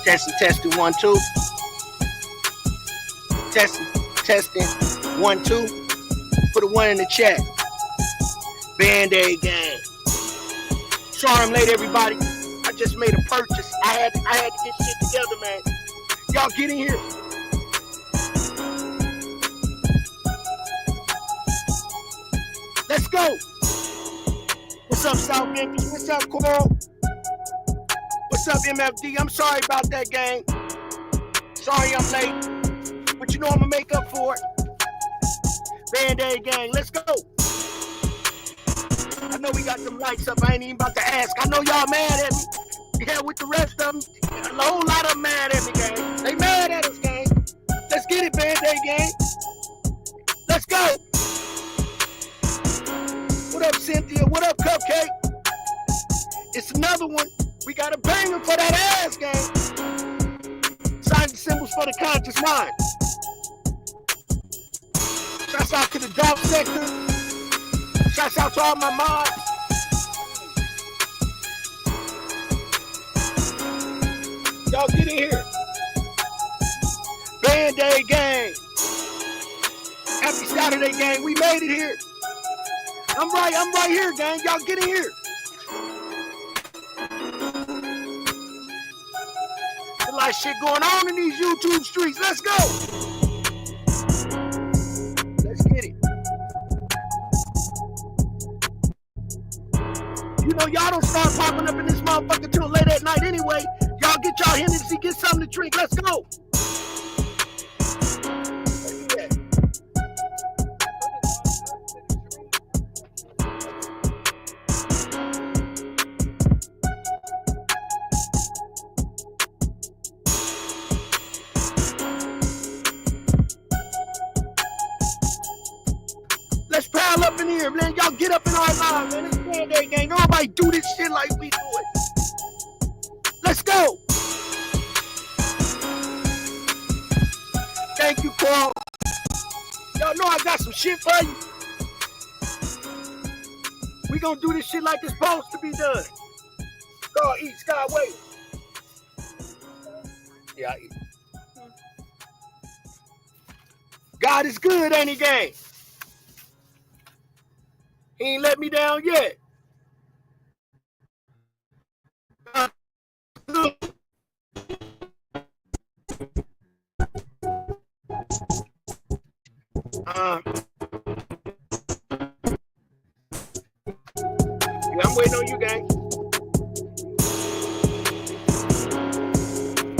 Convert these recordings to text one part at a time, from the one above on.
Testing, 1, 2. Testing, 1, 2. Put a 1 in the chat. Band-Aid gang. Sorry I'm late, everybody. I just made a purchase. I had to get shit together, man. Y'all get in here. Let's go. What's up, South Memphis? What's up, Coral? What's up, MFD? I'm sorry about that, gang. Sorry I'm late. But you know I'm going to make up for it. Band-Aid gang, let's go. I know we got some lights up. I ain't even about to ask. I know y'all mad at me. Yeah, with the rest of them, a whole lot of them mad at me, gang. They mad at us, gang. Let's get it, Band-Aid gang. Let's go. What up, Cynthia? What up, Cupcake? It's another one. We got a banger for that ass, gang. Sign the symbols for the conscious mind. Shouts out to the Dolph sector. Shouts out to all my mods. Y'all get in here. Band-Aid gang. Happy Saturday, gang. We made it here. I'm right here, gang. Y'all get in here. There's a lot of shit going on in these YouTube streets. Let's go. Let's get it. You know, y'all don't start popping up in this motherfucker till late at night anyway. Y'all get y'all Hennessy, get something to drink. Let's go. Let's pile up in here, man. Y'all get up in our line, man. It's Band-Aid gang. Nobody do this shit like we do it. Let's go. Thank you, Carl. Y'all know I got some shit for you. We gonna do this shit like it's supposed to be done. Carl, eat, Skyway. Yeah, I eat. God is good, ain't he, gang? He ain't let me down yet. Yeah, I'm waiting on you, gang.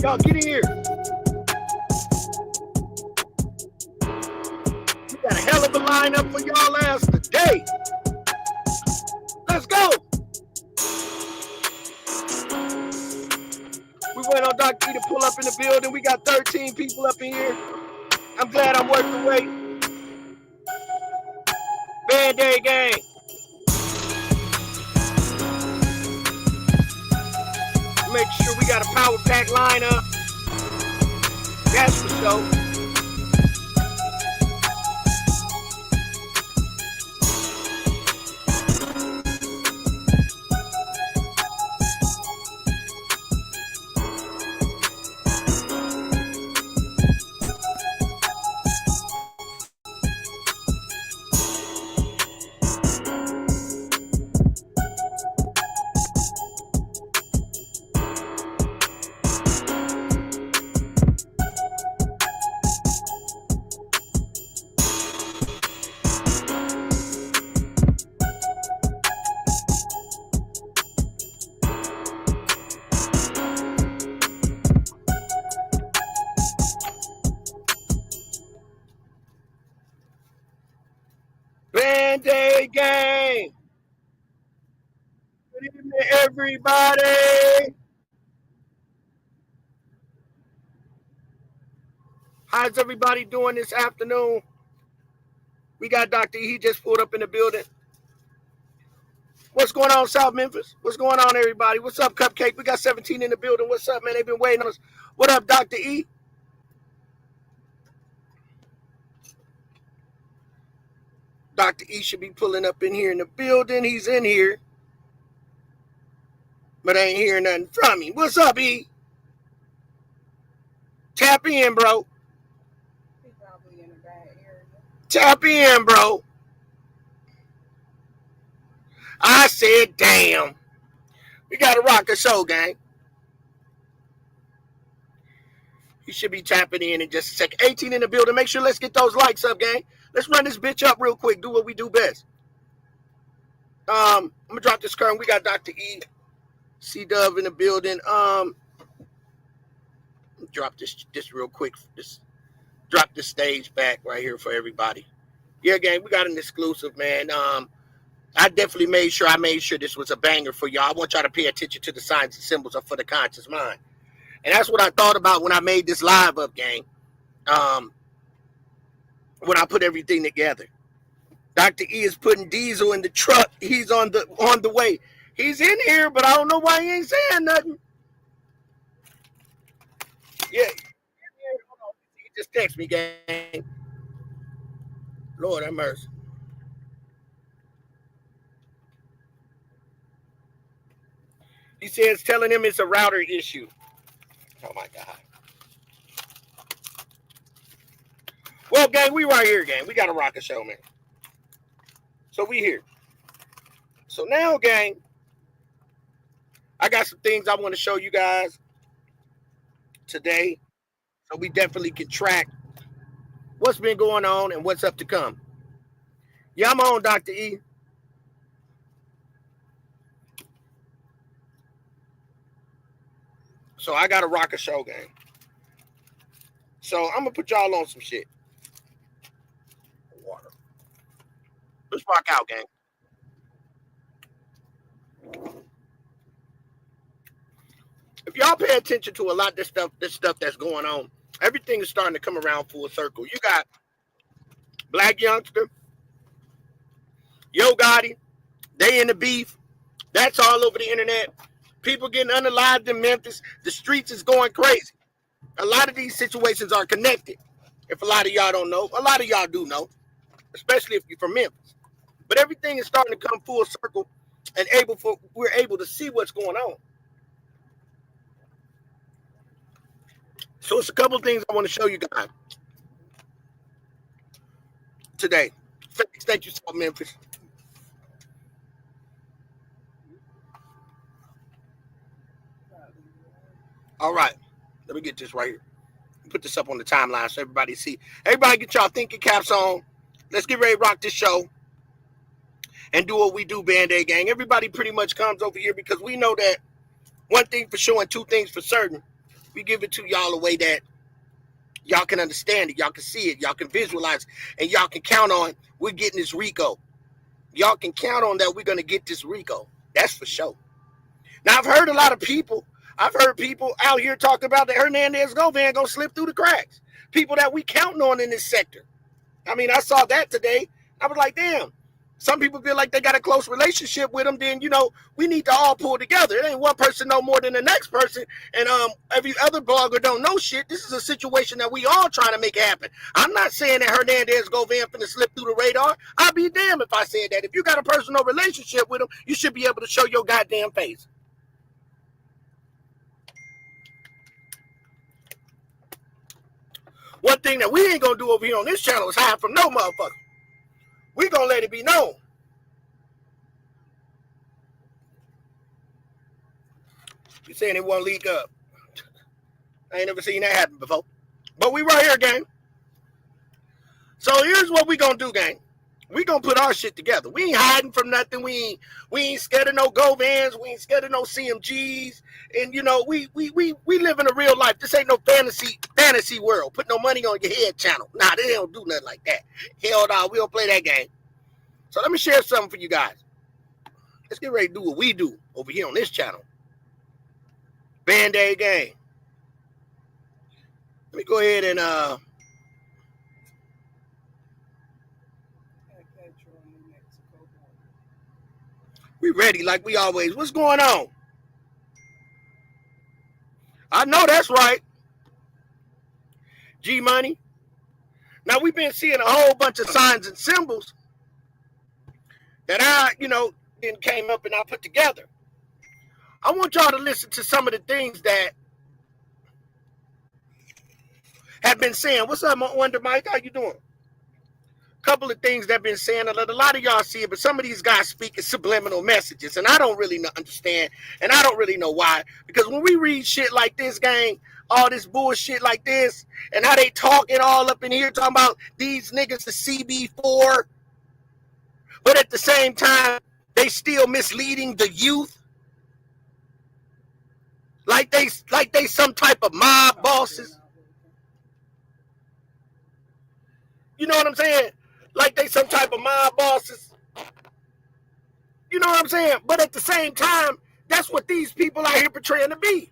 Y'all get in here. We got a hell of a lineup for y'all ass today. Let's go. We went on Dr. E to pull up in the building. We got 13 people up in here. I'm glad I'm working the way. Band-Aid gang. Make sure we got a power pack lineup. That's for sure. Band-Aid gang. Good evening, everybody. How's everybody doing this afternoon? We got Dr. E. He just pulled up in the building. What's going on, South Memphis? What's going on, everybody? What's up, Cupcake? We got 17 in the building. What's up, man? They've been waiting on us. What up, Dr. E? Dr. E should be pulling up in here in the building. He's in here. But I ain't hearing nothing from him. What's up, E? Tap in, bro. He probably in a bad area. Tap in, bro. I said, damn. We got to rock the show, gang. You should be tapping in just a second. 18 in the building. Make sure let's get those likes up, gang. Let's run this bitch up real quick. Do what we do best. I'm gonna drop this current. We got Dr. E, C Dub in the building. Drop this real quick. Just drop the stage back right here for everybody. Yeah, gang, we got an exclusive, man. I definitely made sure this was a banger for y'all. I want y'all to pay attention to the signs and symbols of for the conscious mind. And that's what I thought about when I made this live up, gang. When I put everything together. Dr. E is putting diesel in the truck. He's on the way. He's in here, but I don't know why he ain't saying nothing. Yeah. He just text me, gang. Lord have mercy. He says telling him it's a router issue. Oh my God. Well, gang, we right here, gang. We got to rock a show, man. So we here. So now, gang, I got some things I want to show you guys today. So we definitely can track what's been going on and what's up to come. Yeah, I'm on, Dr. E. So I got to rock a show, gang. So I'm going to put y'all on some shit. Water. Let's rock out, gang. If y'all pay attention to a lot of this stuff that's going on, everything is starting to come around full circle. You got Black Youngster, Yo Gotti, they in the beef. That's all over the internet. People getting unalived in Memphis. The streets is going crazy. A lot of these situations are connected. If a lot of y'all don't know, a lot of y'all do know, especially if you're from Memphis. But everything is starting to come full circle, and we're able to see what's going on. So it's a couple things I want to show you guys today. Thank you, South Memphis. All right, let me get this right here. Put this up on the timeline so everybody see. Everybody get y'all thinking caps on. Let's get ready to rock this show and do what we do, Band-Aid Gang. Everybody pretty much comes over here because we know that one thing for sure and two things for certain. We give it to y'all a way that y'all can understand it, y'all can see it, y'all can visualize, and y'all can count on we're getting this Rico. Y'all can count on that we're going to get this Rico. That's for sure. Now, I've heard people out here talking about the Hernandez Go van going to slip through the cracks. People that we counting on in this sector. I mean, I saw that today. I was like, damn. Some people feel like they got a close relationship with them. Then, we need to all pull together. It ain't one person know more than the next person. And every other blogger don't know shit. This is a situation that we all trying to make happen. I'm not saying that Hernandez Go van finna slip through the radar. I'll be damned if I said that. If you got a personal relationship with them, you should be able to show your goddamn face. One thing that we ain't gonna do over here on this channel is hide from no motherfucker. We gonna let it be known. You saying it won't leak up? I ain't never seen that happen before. But we right here, gang. So here's what we gonna do, gang. We gonna put our shit together. We ain't hiding from nothing. We ain't scared of no Go Vans. We ain't scared of no CMGs. And we live in a real life. This ain't no fantasy world. Put no money on your head channel. Nah, they don't do nothing like that. Hell no, we don't play that game. So let me share something for you guys. Let's get ready to do what we do over here on this channel. Band-Aid Gang. Let me go ahead and we ready like we always. What's going on? I know that's right. G Money. Now we've been seeing a whole bunch of signs and symbols that I, then came up and I put together. I want y'all to listen to some of the things that have been saying. What's up, Wonder Mike? How you doing? Couple of things that have been saying. A lot of y'all see it, but some of these guys speak in subliminal messages, and I don't really understand, and I don't really know why. Because when we read shit like this, gang, all this bullshit like this, and how they talking all up in here talking about these niggas the CB4, but at the same time, they still misleading the youth. Like they some type of mob bosses. You know what I'm saying? Like they some type of mob bosses. You know what I'm saying? But at the same time, that's what these people out here portraying to be.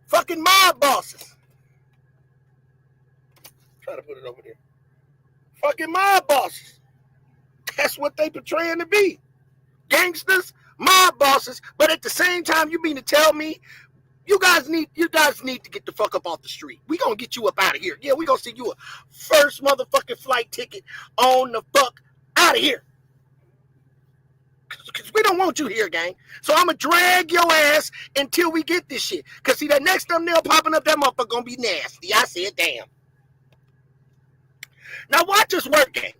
Fucking mob bosses. Try to put it over there. Fucking mob bosses. That's what they portraying to be. Gangsters, mob bosses. But at the same time, you mean to tell me you guys need to get the fuck up off the street. We gonna get you up out of here. Yeah, we gonna send you a first motherfucking flight ticket on the fuck out of here. Cause we don't want you here, gang. So I'ma drag your ass until we get this shit. Cause see that next thumbnail popping up, that motherfucker gonna be nasty. I said, damn. Now watch us work, gang.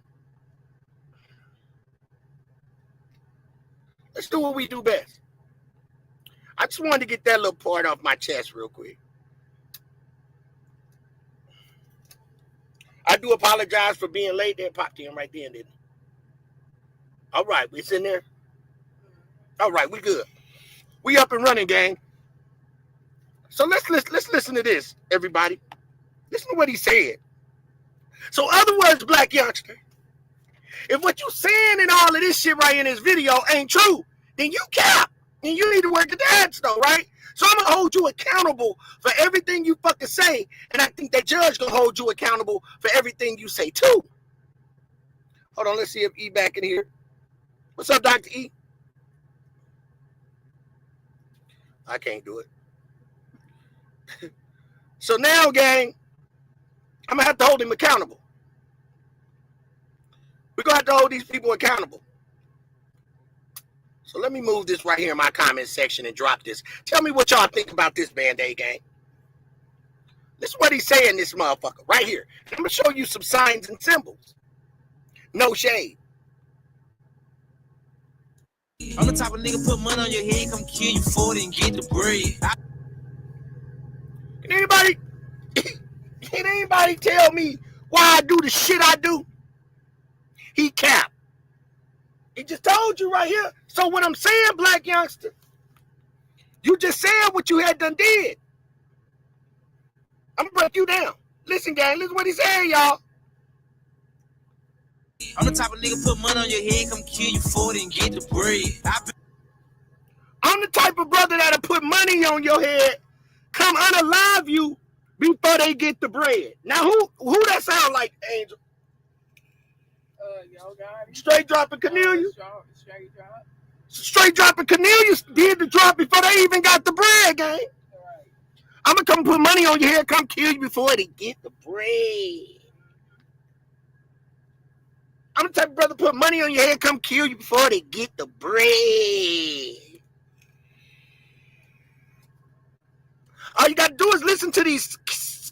Let's do what we do best. I just wanted to get that little part off my chest real quick. I do apologize for being late. That popped in right then, didn't it? All right, we sitting there. All right, we good. We up and running, gang. So let's listen to this, everybody. Listen to what he said. So, other words, black youngster, if what you saying in all of this shit right in this video ain't true, then you cap. And you need to work at the ads though, right? So I'm gonna hold you accountable for everything you fucking say, and I think that judge gonna hold you accountable for everything you say too. Hold on, let's see if E back in here. What's up, Dr. E? I can't do it. So now, gang, I'm gonna have to hold him accountable. We're gonna have to hold these people accountable. So let me move this right here in my comment section and drop this. Tell me what y'all think about this Band-Aid gang. This is what he's saying, this motherfucker, right here. I'm going to show you some signs and symbols. No shade. I'm the type of nigga put money on your head, come kill you for it and get the bread. Can anybody tell me why I do the shit I do? He capped. He just told you right here. So what I'm saying, black youngster, you just said what you had done did. I'm gonna break you down. Listen, gang, listen what he said, y'all. I'm the type of nigga put money on your head, come kill you for it and get the bread. I'm the type of brother that'll put money on your head, come unalive you before they get the bread. Now, who that sound like, Angel? Yo, Gotti. Straight dropping Cornelius. Straight drop. Straight dropping Cornelius did the drop before they even got the bread, gang. Right. I'm gonna come put money on your head, come kill you before they get the bread. I'm the type of brother put money on your head, come kill you before they get the bread. All you gotta do is listen to these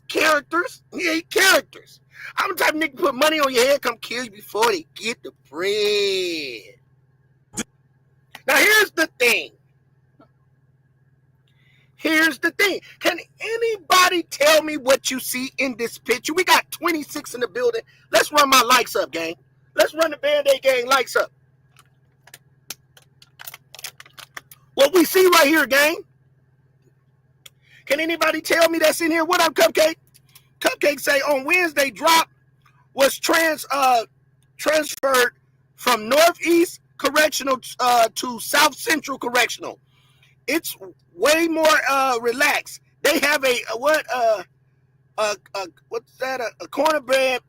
characters. Yeah, characters. I'm the type of nigga put money on your head, come kill you before they get the bread. Now, here's the thing. Can anybody tell me what you see in this picture? We got 26 in the building. Let's run my likes up, gang. Let's run the Band-Aid gang likes up. What we see right here, gang. Can anybody tell me that's in here? What up, Cupcake? Cupcake say on Wednesday drop was transferred from Northeast Correctional to South Central Correctional. It's way more relaxed. They have a contraband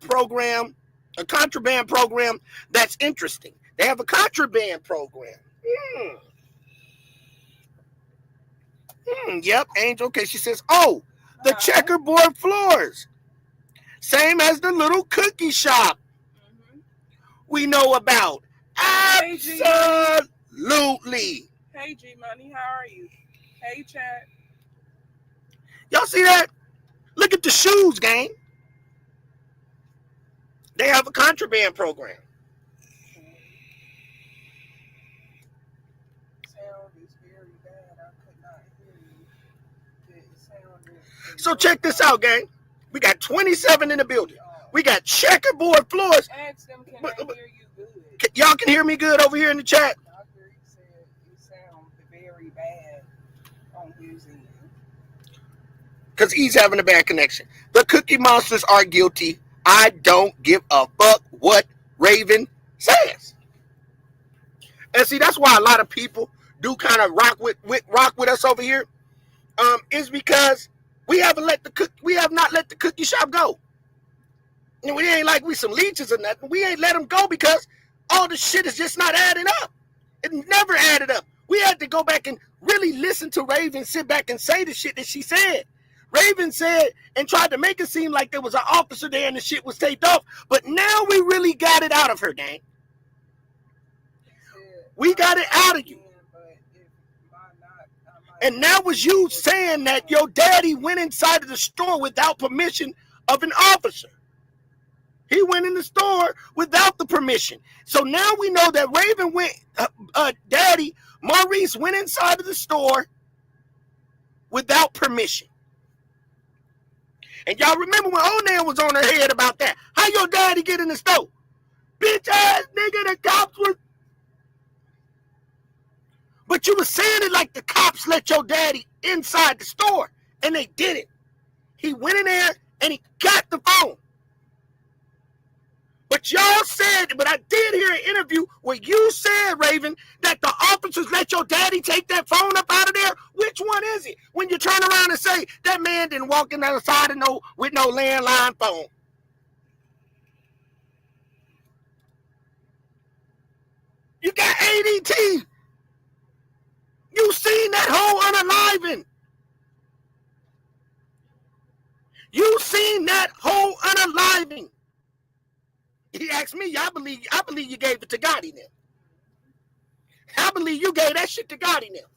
program that's interesting. They have a contraband program. Yep, Angel. Okay, she says, oh, the checkerboard floors. Same as the little cookie shop we know about. Absolutely. Hey, G Money, how are you? Hey, chat. Y'all see that? Look at the shoes, gang. They have a contraband program. Sound is very bad. I could not hear you. It sounded. So check this out, gang. We got 27 in the building. We got checkerboard floors. Ask them, can I hear you good? Y'all can hear me good over here in the chat? Doctor said you sound very bad on his end. Because he's having a bad connection. The Cookie Monsters are guilty. I don't give a fuck what Raven says. And see, that's why a lot of people do kind of rock with us over here. Is because we have not let the cookie shop go. And we ain't like we some leeches or nothing. We ain't let them go because all the shit is just not adding up. It never added up. We had to go back and really listen to Raven sit back and say the shit that she said. Raven said and tried to make it seem like there was an officer there and the shit was taped off. But now we really got it out of her, gang. We got it out of you. And that was you saying that your daddy went inside of the store without permission of an officer. He went in the store without the permission. So now we know that Raven went, daddy, Maurice went inside of the store without permission. And y'all remember when Onan was on her head about that? How your daddy get in the store? Bitch ass nigga, the cops were... But you were saying it like the cops let your daddy inside the store. And they didn't. He went in there and he got the phone. But y'all said, but I did hear an interview where you said, Raven, that the officers let your daddy take that phone up out of there. Which one is it? When you turn around and say that man didn't walk in the other side of with no landline phone. You got ADT. You seen that whole unaliving. You seen that whole unaliving. He asked me, I believe you gave it to Gotti now. I believe you gave that shit to Gotti now.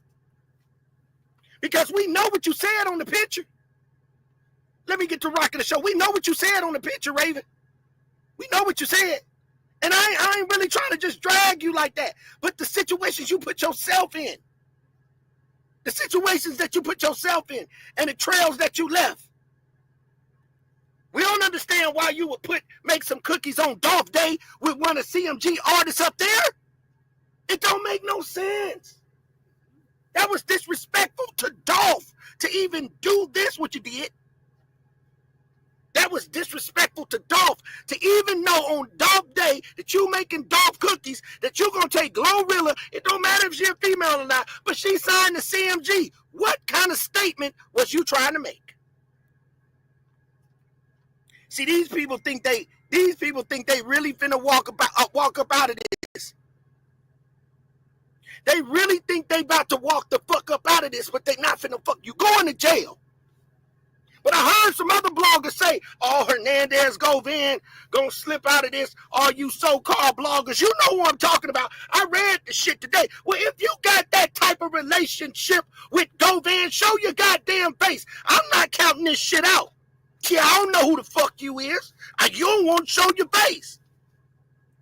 Because we know what you said on the picture. Let me get to rocking the show. We know what you said on the picture, Raven. We know what you said. And I ain't really trying to just drag you like that. But the situations you put yourself in. The situations that you put yourself in. And the trails that you left. We don't understand why you would make some cookies on Dolph Day with one of CMG artists up there. It don't make no sense. That was disrespectful to Dolph to even do this, what you did. That was disrespectful to Dolph to even know on Dolph Day that you making Dolph cookies, that you're going to take Glorilla. It don't matter if she's a female or not, but she signed the CMG. What kind of statement was you trying to make? See, these people think they really finna walk up out of this. They really think they about to walk the fuck up out of this, but they not finna fuck. You going to jail. But I heard some other bloggers say, oh, Hernandez Govan gonna slip out of this. All you so-called bloggers, you know who I'm talking about. I read the shit today. Well, if you got that type of relationship with Govan, show your goddamn face. I'm not counting this shit out. Yeah, I don't know who the fuck you is. You don't want to show your face.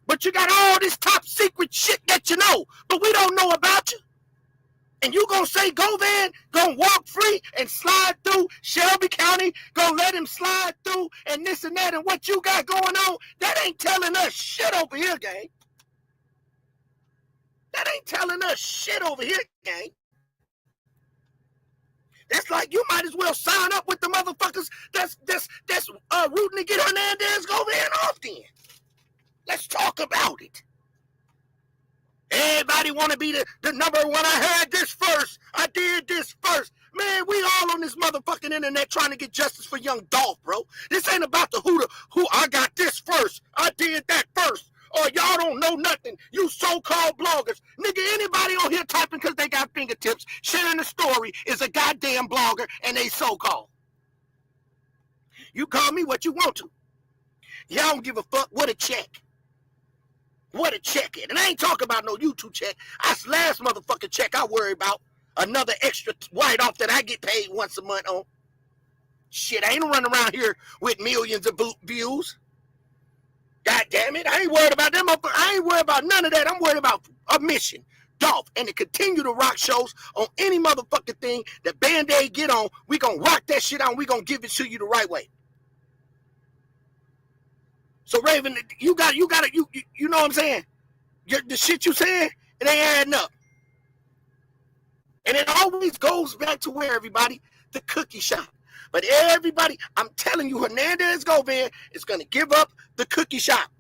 But you got all this top secret shit that you know, but we don't know about you. And you gonna say Govan gonna walk free and slide through Shelby County, gonna let him slide through and this and that and what you got going on, that ain't telling us shit over here, gang. That ain't telling us shit over here, gang. That's like you might as well sign up with the motherfuckers that's rooting to get Hernandez Govan off then. Let's talk about it. Everybody want to be the number one. I had this first. I did this first. Man, we all on this motherfucking internet trying to get justice for young Dolph, bro. This ain't about the who I got this first. I did that first. Or y'all don't know nothing. You so-called bloggers. Nigga, anybody on here typing because they got fingertips, sharing the story is a goddamn blogger and they so-called. You call me what you want to. Y'all don't give a fuck. What a check. What a check is. And I ain't talking about no YouTube check. That's the last motherfucking check I worry about. Another extra write-off that I get paid once a month on. Shit, I ain't running around here with millions of views. God damn it. I ain't worried about them. I ain't worried about none of that. I'm worried about a mission. Dolph, and to continue to rock shows on any motherfucking thing that Band-Aid get on, we gonna rock that shit on. We gonna give it to you the right way. So Raven, you know what I'm saying? The shit you saying, it ain't adding up. And it always goes back to where, everybody? The cookie shop. But everybody, I'm telling you, Hernandez Govan is going to give up the cookie shop.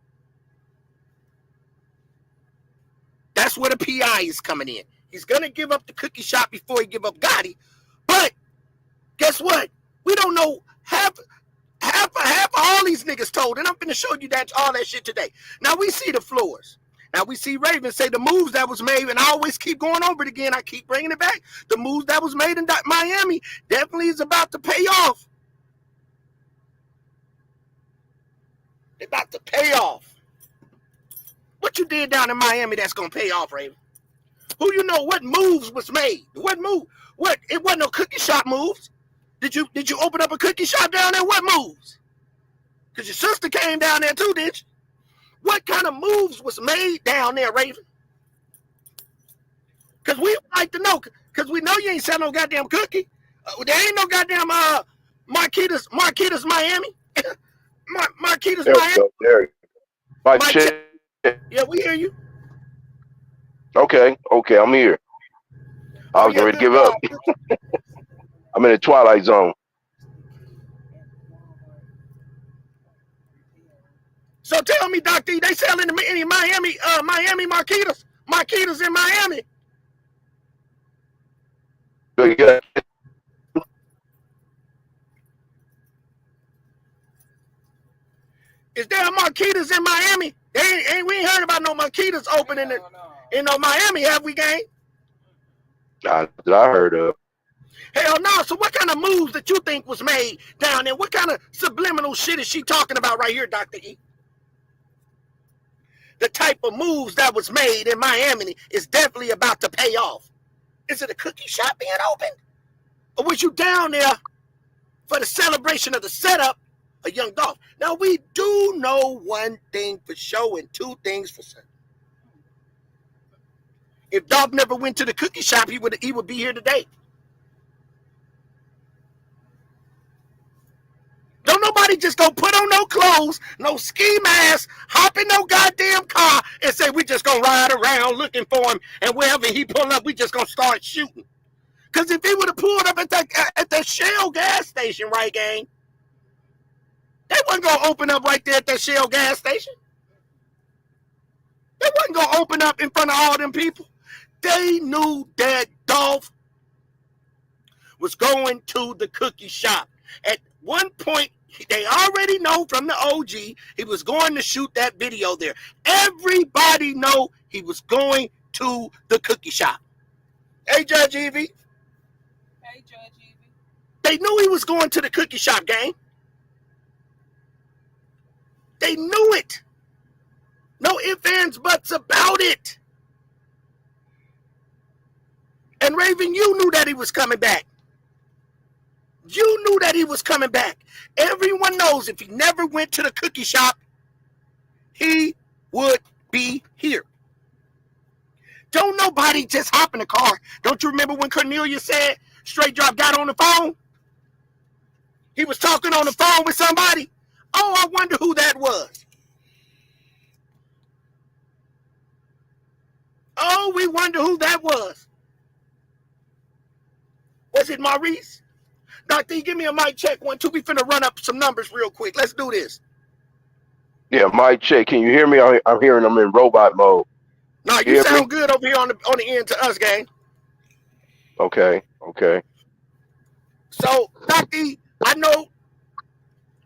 That's where the PI is coming in. He's going to give up the cookie shop before he give up Gotti. But guess what? We don't know half of all these niggas told. And I'm going to show you all that shit today. Now we see the floors. Now we see Raven say the moves that was made, and I always keep going over it again. I keep bringing it back. The moves that was made in Miami definitely is about to pay off. They're about to pay off. What you did down in Miami that's gonna pay off, Raven? Who you know? What moves was made? What move? What? It wasn't no cookie shop moves. Did you open up a cookie shop down there? What moves? Because your sister came down there too, did you? What kind of moves was made down there, Raven? Because we like to know. Because we know you ain't selling no goddamn cookie. There ain't no goddamn Marquitas Miami. Marquitas Miami. There. Yeah, we hear you. Okay, I'm here. I was ready to give up. I'm in the twilight zone. So tell me, Dr. E, they selling any Miami Marquitas? Marquitas in Miami? Yeah. Is there Marquitas in Miami? We ain't heard about no Marquitas opening in no Miami, have we, gang? That I heard of. Hell no. So what kind of moves that you think was made down there? What kind of subliminal shit is she talking about right here, Dr. E? The type of moves that was made in Miami is definitely about to pay off. Is it a cookie shop being opened? Or was you down there for the celebration of the setup of Young Dolph? Now, we do know one thing for sure and two things for certain. If Dolph never went to the cookie shop, he would be here today. Don't nobody just go put on no clothes, no ski mask, hop in no goddamn car, and say we just gonna ride around looking for him, and wherever he pull up, we just gonna start shooting. Because if he would have pulled up at the Shell gas station, right, gang? They wasn't gonna open up right there at that Shell gas station. They wasn't gonna open up in front of all them people. They knew that Dolph was going to the cookie shop. At one point, they already know from the OG he was going to shoot that video there. Everybody know he was going to the cookie shop. Hey, Judge Evie. Hey, Judge Evie. They knew he was going to the cookie shop, gang. They knew it. No ifs, ands, buts about it. And Raven, you knew that he was coming back. You knew that he was coming back. Everyone knows if he never went to the cookie shop, he would be here. Don't nobody just hop in the car. Don't you remember when Cornelia said Straight Drop got on the phone? He was talking on the phone with somebody. Oh, I wonder who that was. Oh, we wonder who that was. Was it Maurice? Dr. E, give me a mic check 1, 2. We finna run up some numbers real quick. Let's do this. Yeah, mic check. Can you hear me? I'm hearing them in robot mode. No, you sound good over here on the end to us, gang. Okay. So, Dr. E, I know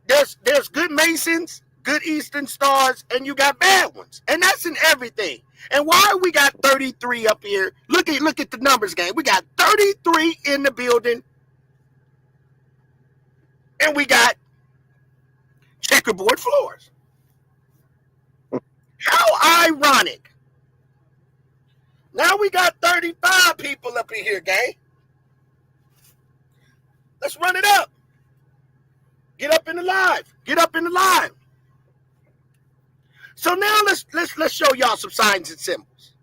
there's good Masons, good Eastern Stars, and you got bad ones. And that's in everything. And why we got 33 up here? Look at the numbers, gang. We got 33 in the building. And we got checkerboard floors. How ironic. Now we got 35 people up in here, gang. Let's run it up. Get up in the live. So now let's show y'all some signs and symbols.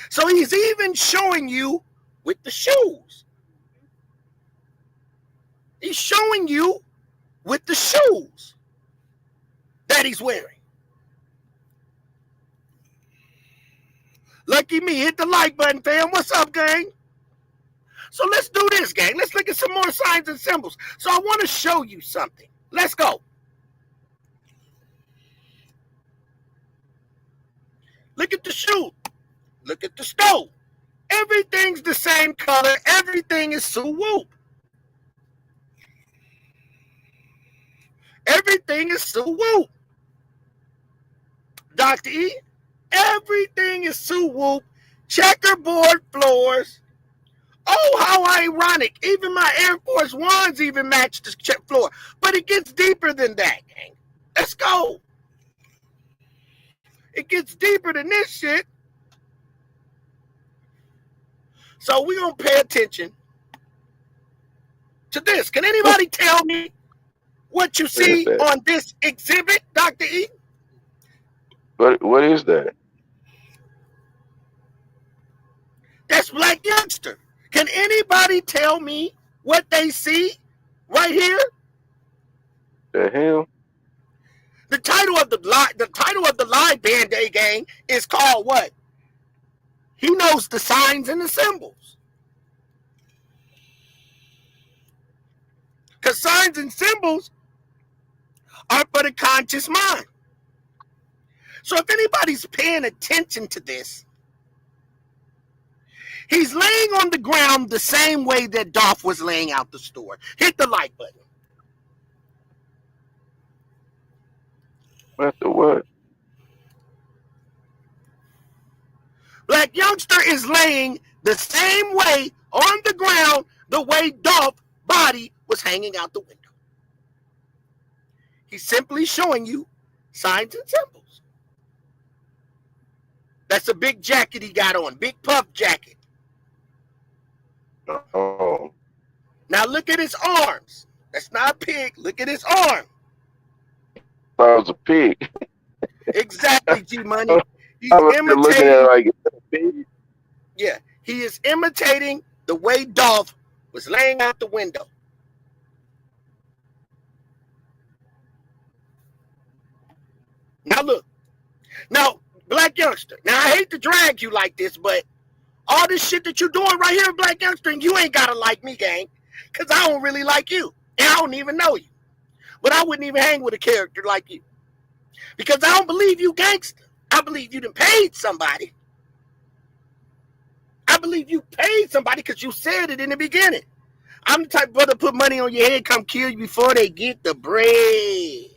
So he's even showing you with the shoes. He's showing you with the shoes that he's wearing. Lucky me, hit the like button, fam. What's up, gang? So let's do this, gang. Let's look at some more signs and symbols. So I want to show you something. Let's go. Look at the shoe. Look at the stove. Everything's the same color. Everything is swoop. Everything is swoop. Dr. E, everything is swoop. Checkerboard floors. Oh, how ironic. Even my Air Force Ones even match the floor. But it gets deeper than that, gang. Let's go. It gets deeper than this shit. So we're going to pay attention to this. Can anybody tell me what you see on this exhibit, Dr. E? What is that? That's Black Youngster. Can anybody tell me what they see right here? The hell? The title of the live band day gang is called what? He knows the signs and the symbols. Because signs and symbols are for the conscious mind. So if anybody's paying attention to this, he's laying on the ground the same way that Dolph was laying out the store. Hit the like button. What the what? Black Youngster is laying the same way on the ground the way Dolph's body was hanging out the window. He's simply showing you signs and symbols. That's a big jacket he got on, big puff jacket. Oh. Now look at his arms. That's not a pig. Look at his arm. I was a pig. Exactly, G Money. He's I was looking at it like it's a pig. Yeah, he is imitating the way Dolph was laying out the window. Now look. Now, Black Youngster. Now I hate to drag you like this, but all this shit that you're doing right here, Black Youngster, and you ain't gotta like me, gang. Because I don't really like you. And I don't even know you. But I wouldn't even hang with a character like you. Because I don't believe you gangster. I believe you done paid somebody. I believe you paid somebody because you said it in the beginning. I'm the type of brother put money on your head, come kill you before they get the bread.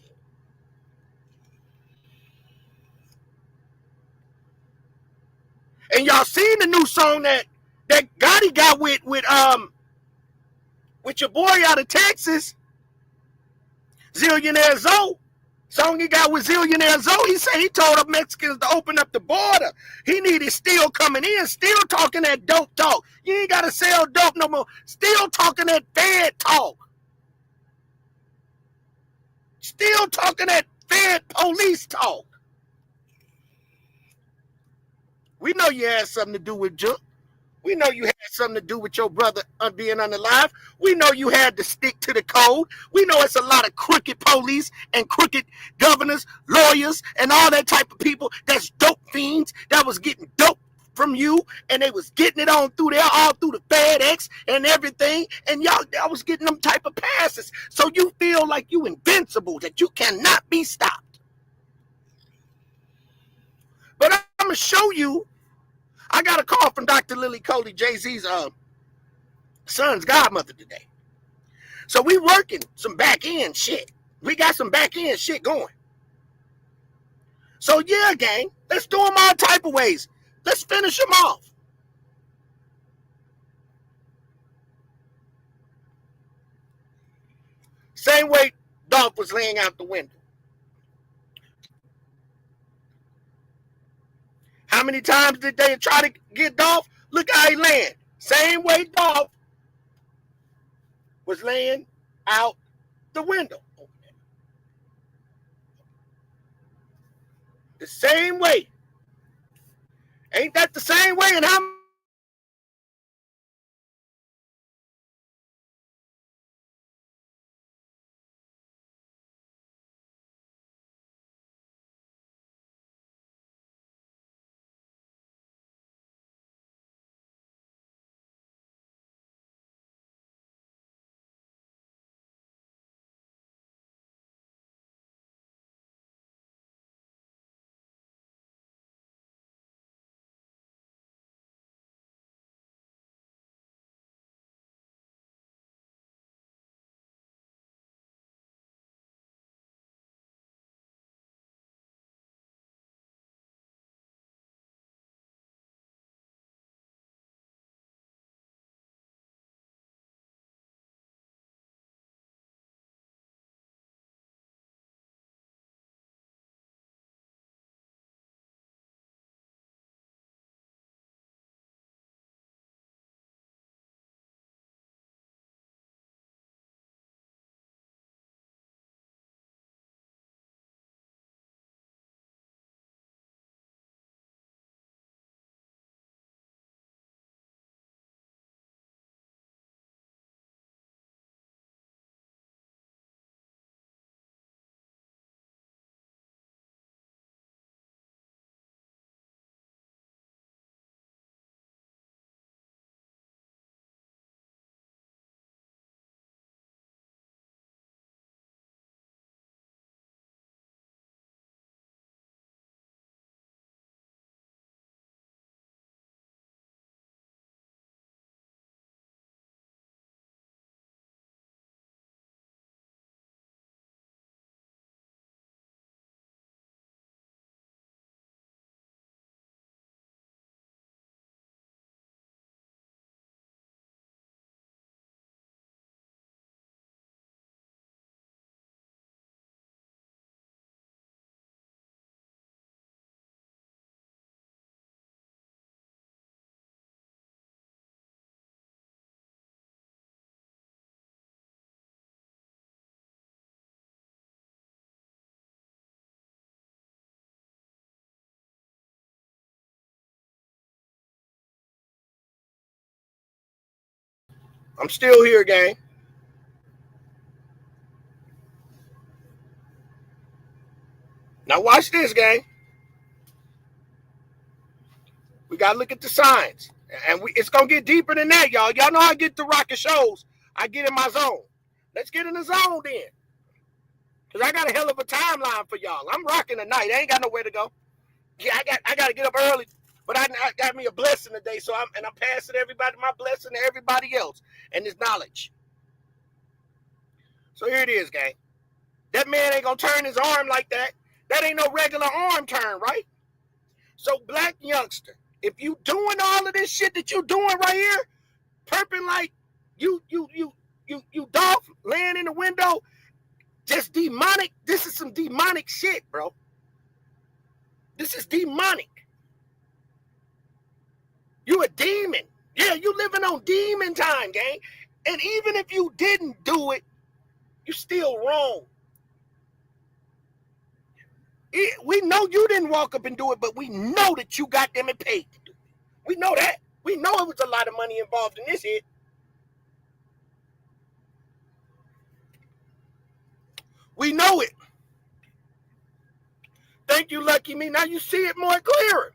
And y'all seen the new song that Gotti got with your boy out of Texas, Zillionaire Zoe. Song he got with Zillionaire Zoe. He said he told the Mexicans to open up the border. He needed steel coming in, still talking that dope talk. You ain't got to sell dope no more. Still talking that Fed talk. Still talking that Fed police talk. We know you had something to do with Juke. We know you had something to do with your brother being unalive. We know you had to stick to the code. We know it's a lot of crooked police and crooked governors, lawyers, and all that type of people that's dope fiends that was getting dope from you, and they was getting it on through there, all through the FedEx and everything, and y'all was getting them type of passes. So you feel like you invincible, that you cannot be stopped. But I'm going to show you. I got a call from Dr. Lily Coley, Jay-Z's son's godmother today. So we working some back-end shit. We got some back-end shit going. So yeah, gang, let's do them all type of ways. Let's finish them off. Same way Dolph was laying out the window. How many times did they try to get Dolph? Look how he landed. Same way Dolph was laying out the window. The same way. Ain't that the same way? And how I'm still here, gang. Now watch this, gang. We gotta look at the signs, and it's gonna get deeper than that, y'all. Y'all know I get to rocking shows. I get in my zone. Let's get in the zone then, cause I got a hell of a timeline for y'all. I'm rocking tonight. I ain't got nowhere to go. Yeah, I gotta get up early, but I got me a blessing today, so I'm passing everybody my blessing to everybody else and this knowledge. So here it is, gang. That man ain't gonna turn his arm like that. That ain't no regular arm turn, right? So black youngster, if you doing all of this shit that you doing right here, perping like you Dolph laying in the window, just demonic. This is some demonic shit, bro. This is demonic. You a demon. Yeah, you living on demon time, gang. And even if you didn't do it, you still wrong. We know you didn't walk up and do it, but we know that you got them and paid to do it. We know that. We know it was a lot of money involved in this hit. We know it. Thank you, Lucky Me. Now you see it more clearer.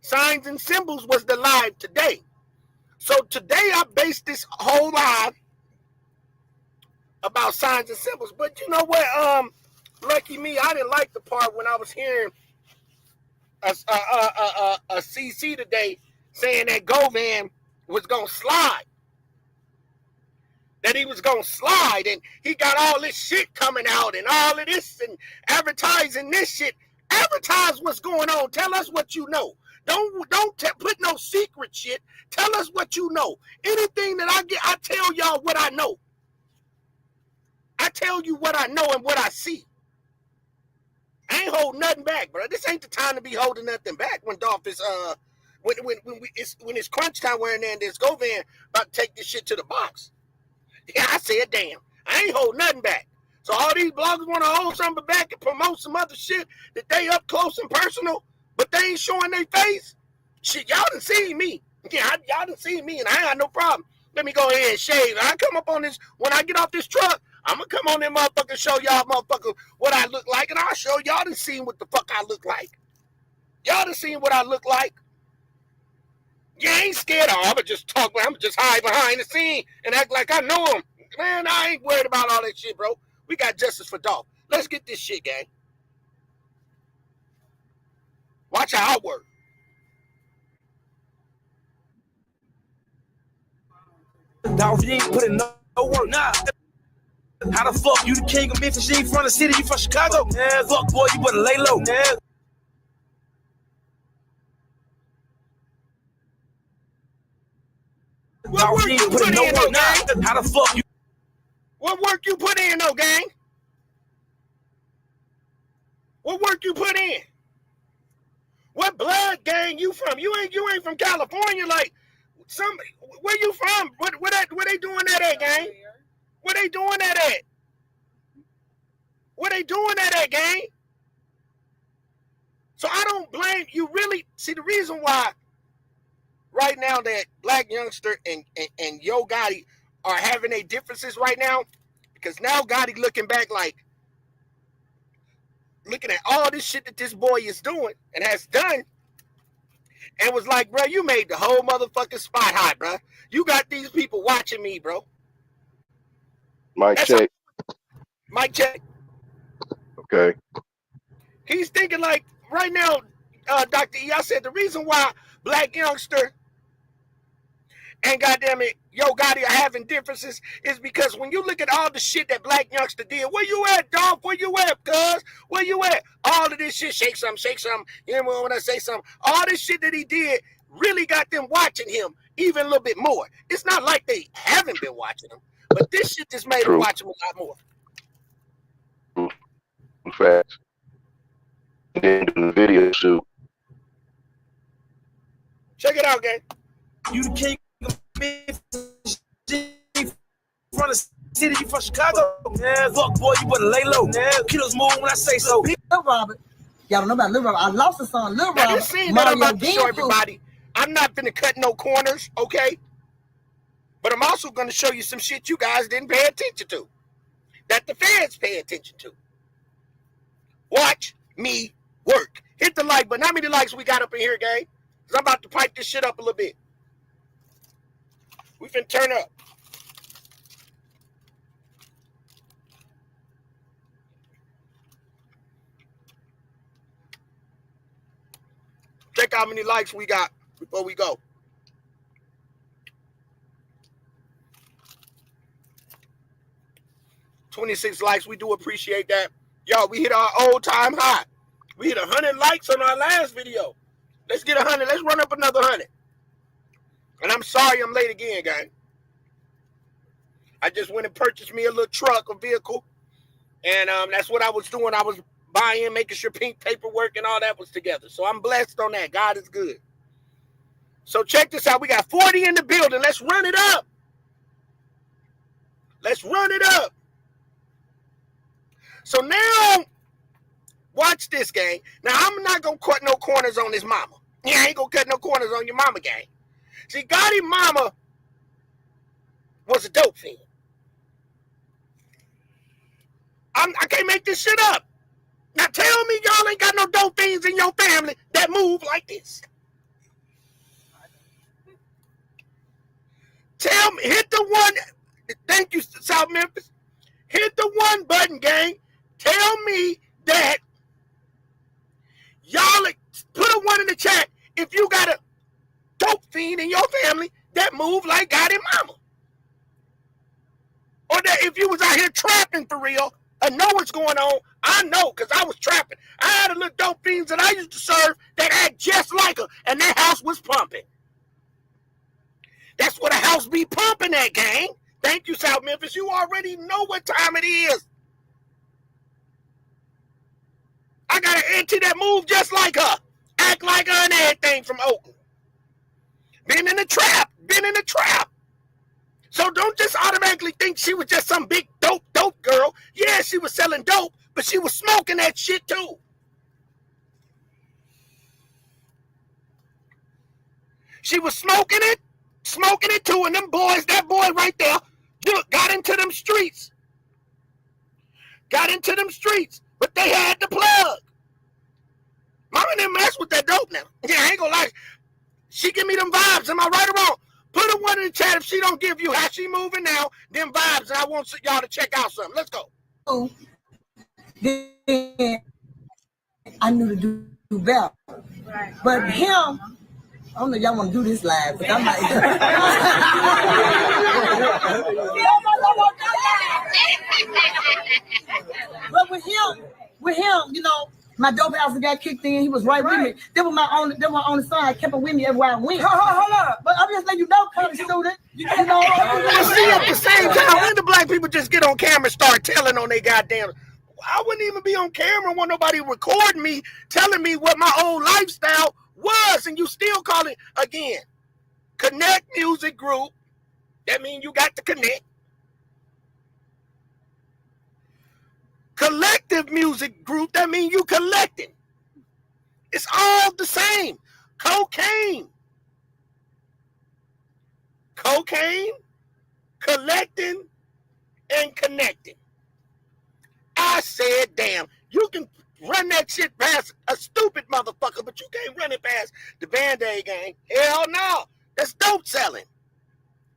Signs and Symbols was the live today. So today I based this whole live about signs and symbols. But you know what? Lucky Me, I didn't like the part when I was hearing a CC today saying that Govan was gonna slide. That he was gonna slide, and he got all this shit coming out, and all of this, and advertising this shit. Advertise what's going on. Tell us what you know. Don't put no secret shit. Tell us what you know. Anything that I get, I tell y'all what I know. I tell you what I know and what I see. I ain't holding nothing back, bro. This ain't the time to be holding nothing back when Dolph is when it's crunch time wearing there and there's Govan about to take this shit to the box. Yeah, I said, damn. I ain't holding nothing back. So all these bloggers want to hold something back and promote some other shit that they up close and personal, but they ain't showing their face. Shit, y'all done seen me. Yeah, y'all done seen me, and I ain't got no problem. Let me go ahead and shave. I come up on this, when I get off this truck, I'm going to come on there, motherfucker, show y'all motherfucker what I look like, and I'll show y'all done seen what the fuck I look like. Y'all done seen what I look like. You ain't scared of, I'm just talk, I'm just hide behind the scene and act like I know him. Man, I ain't worried about all that shit, bro. We got justice for Dolph. Let's get this shit, gang. Watch how I work. Dolph, you ain't putting no work. Nah. How the fuck you the king of Memphis? You ain't from the city, you from Chicago? Yeah. Fuck, boy, you better lay low. Yeah. What work you put in, though, gang? How the fuck you? What work you put in, though, gang? What work you put in? What blood gang you from? You ain't from California, like somebody. Where you from? Where they doing that at, gang? Where they doing that at? Where they doing that at, gang? So I don't blame you. Really, see the reason why right now that Black Youngster and Yo Gotti are having their differences right now, because now Gotti looking back like looking at all this shit that this boy is doing and has done, and was like, bro, you made the whole motherfucking spot hot, bro. You got these people watching me, bro. Mic check. Mic check. Okay. He's thinking like right now, Dr. E, I said the reason why Black Youngster and goddamn it, Yo Gotti are having differences is because when you look at all the shit that Black Youngster did, where you at, Dolph? Where you at, cuz? Where you at? All of this shit, shake some. You know when I say something? All this shit that he did really got them watching him even a little bit more. It's not like they haven't been watching him, but this shit just made them watch him a lot more. Facts. And then do the video shoot. Check it out, gang. You the king of Memphis, from the city, you from Chicago? Yeah. Fuck, boy, you better lay low. Yeah. Killers move when I say so. Lil Robert. Y'all don't know about Lil Robert. I lost a son, Lil Robert. Now, this scene that I'm about to show everybody, I'm not finna cut no corners, okay? But I'm also gonna show you some shit you guys didn't pay attention to, that the fans pay attention to. Watch me work. Hit the like button. How many likes we got up in here, gang? Because I'm about to pipe this shit up a little bit. We finna turn up. Check how many likes we got before we go. 26 likes. We do appreciate that. Y'all, we hit our all-time high. We hit 100 likes on our last video. Let's get 100. Let's run up another 100. And I'm sorry I'm late again, gang. I just went and purchased me a little truck, a vehicle. And that's what I was doing. I was buying, making sure pink paperwork and all that was together. So I'm blessed on that. God is good. So check this out. We got 40 in the building. Let's run it up. Let's run it up. So now, watch this, gang. Now, I'm not going to cut no corners on this mama. Yeah, I ain't going to cut no corners on your mama, gang. See, Gotti mama was a dope fiend. I can't make this shit up. Now, tell me y'all ain't got no dope fiends in your family that move like this. Tell me, hit the one. Thank you, South Memphis. Hit the one button, gang. Tell me that y'all put a one in the chat if you got a dope fiend in your family that move like Gotti mama. Or that if you was out here trapping for real and know what's going on. I know because I was trapping. I had a little dope fiends that I used to serve that act just like her, and their house was pumping. That's what a house be pumping at, gang. Thank you, South Memphis. You already know what time it is. I got an auntie that move just like her. Act like her and everything from Oakland. Been in the trap. So don't just automatically think she was just some big dope girl. Yeah, she was selling dope, but she was smoking that shit too. She was smoking it too, and them boys, that boy right there, got into them streets. But they had the plug. Mama didn't mess with that dope now. Yeah, I ain't gonna lie. She give me them vibes. Am I right or wrong? Put a one in the chat if she don't give you how she moving now, them vibes, and I want y'all to check out something. Let's go. Then I knew to do better. Right. But him, I don't know if y'all want to do this live, but I'm not. But with him, you know, my dope house got kicked in. He was right with me. That was my only son. I kept him with me everywhere I went. Hold up. But I'm just letting you know, college student. You know. See, at the same time, when the black people just get on camera and start telling on their goddamn, I wouldn't even be on camera when nobody recording me, telling me what my old lifestyle was, and you still call it again. Connect Music Group. That means you got to connect. Collective Music Group, that means you collecting. It's all the same. Cocaine, collecting, and connecting. I said, damn, you can run that shit past a stupid motherfucker, but you can't run it past the Band-Aid gang. Hell no. That's dope selling.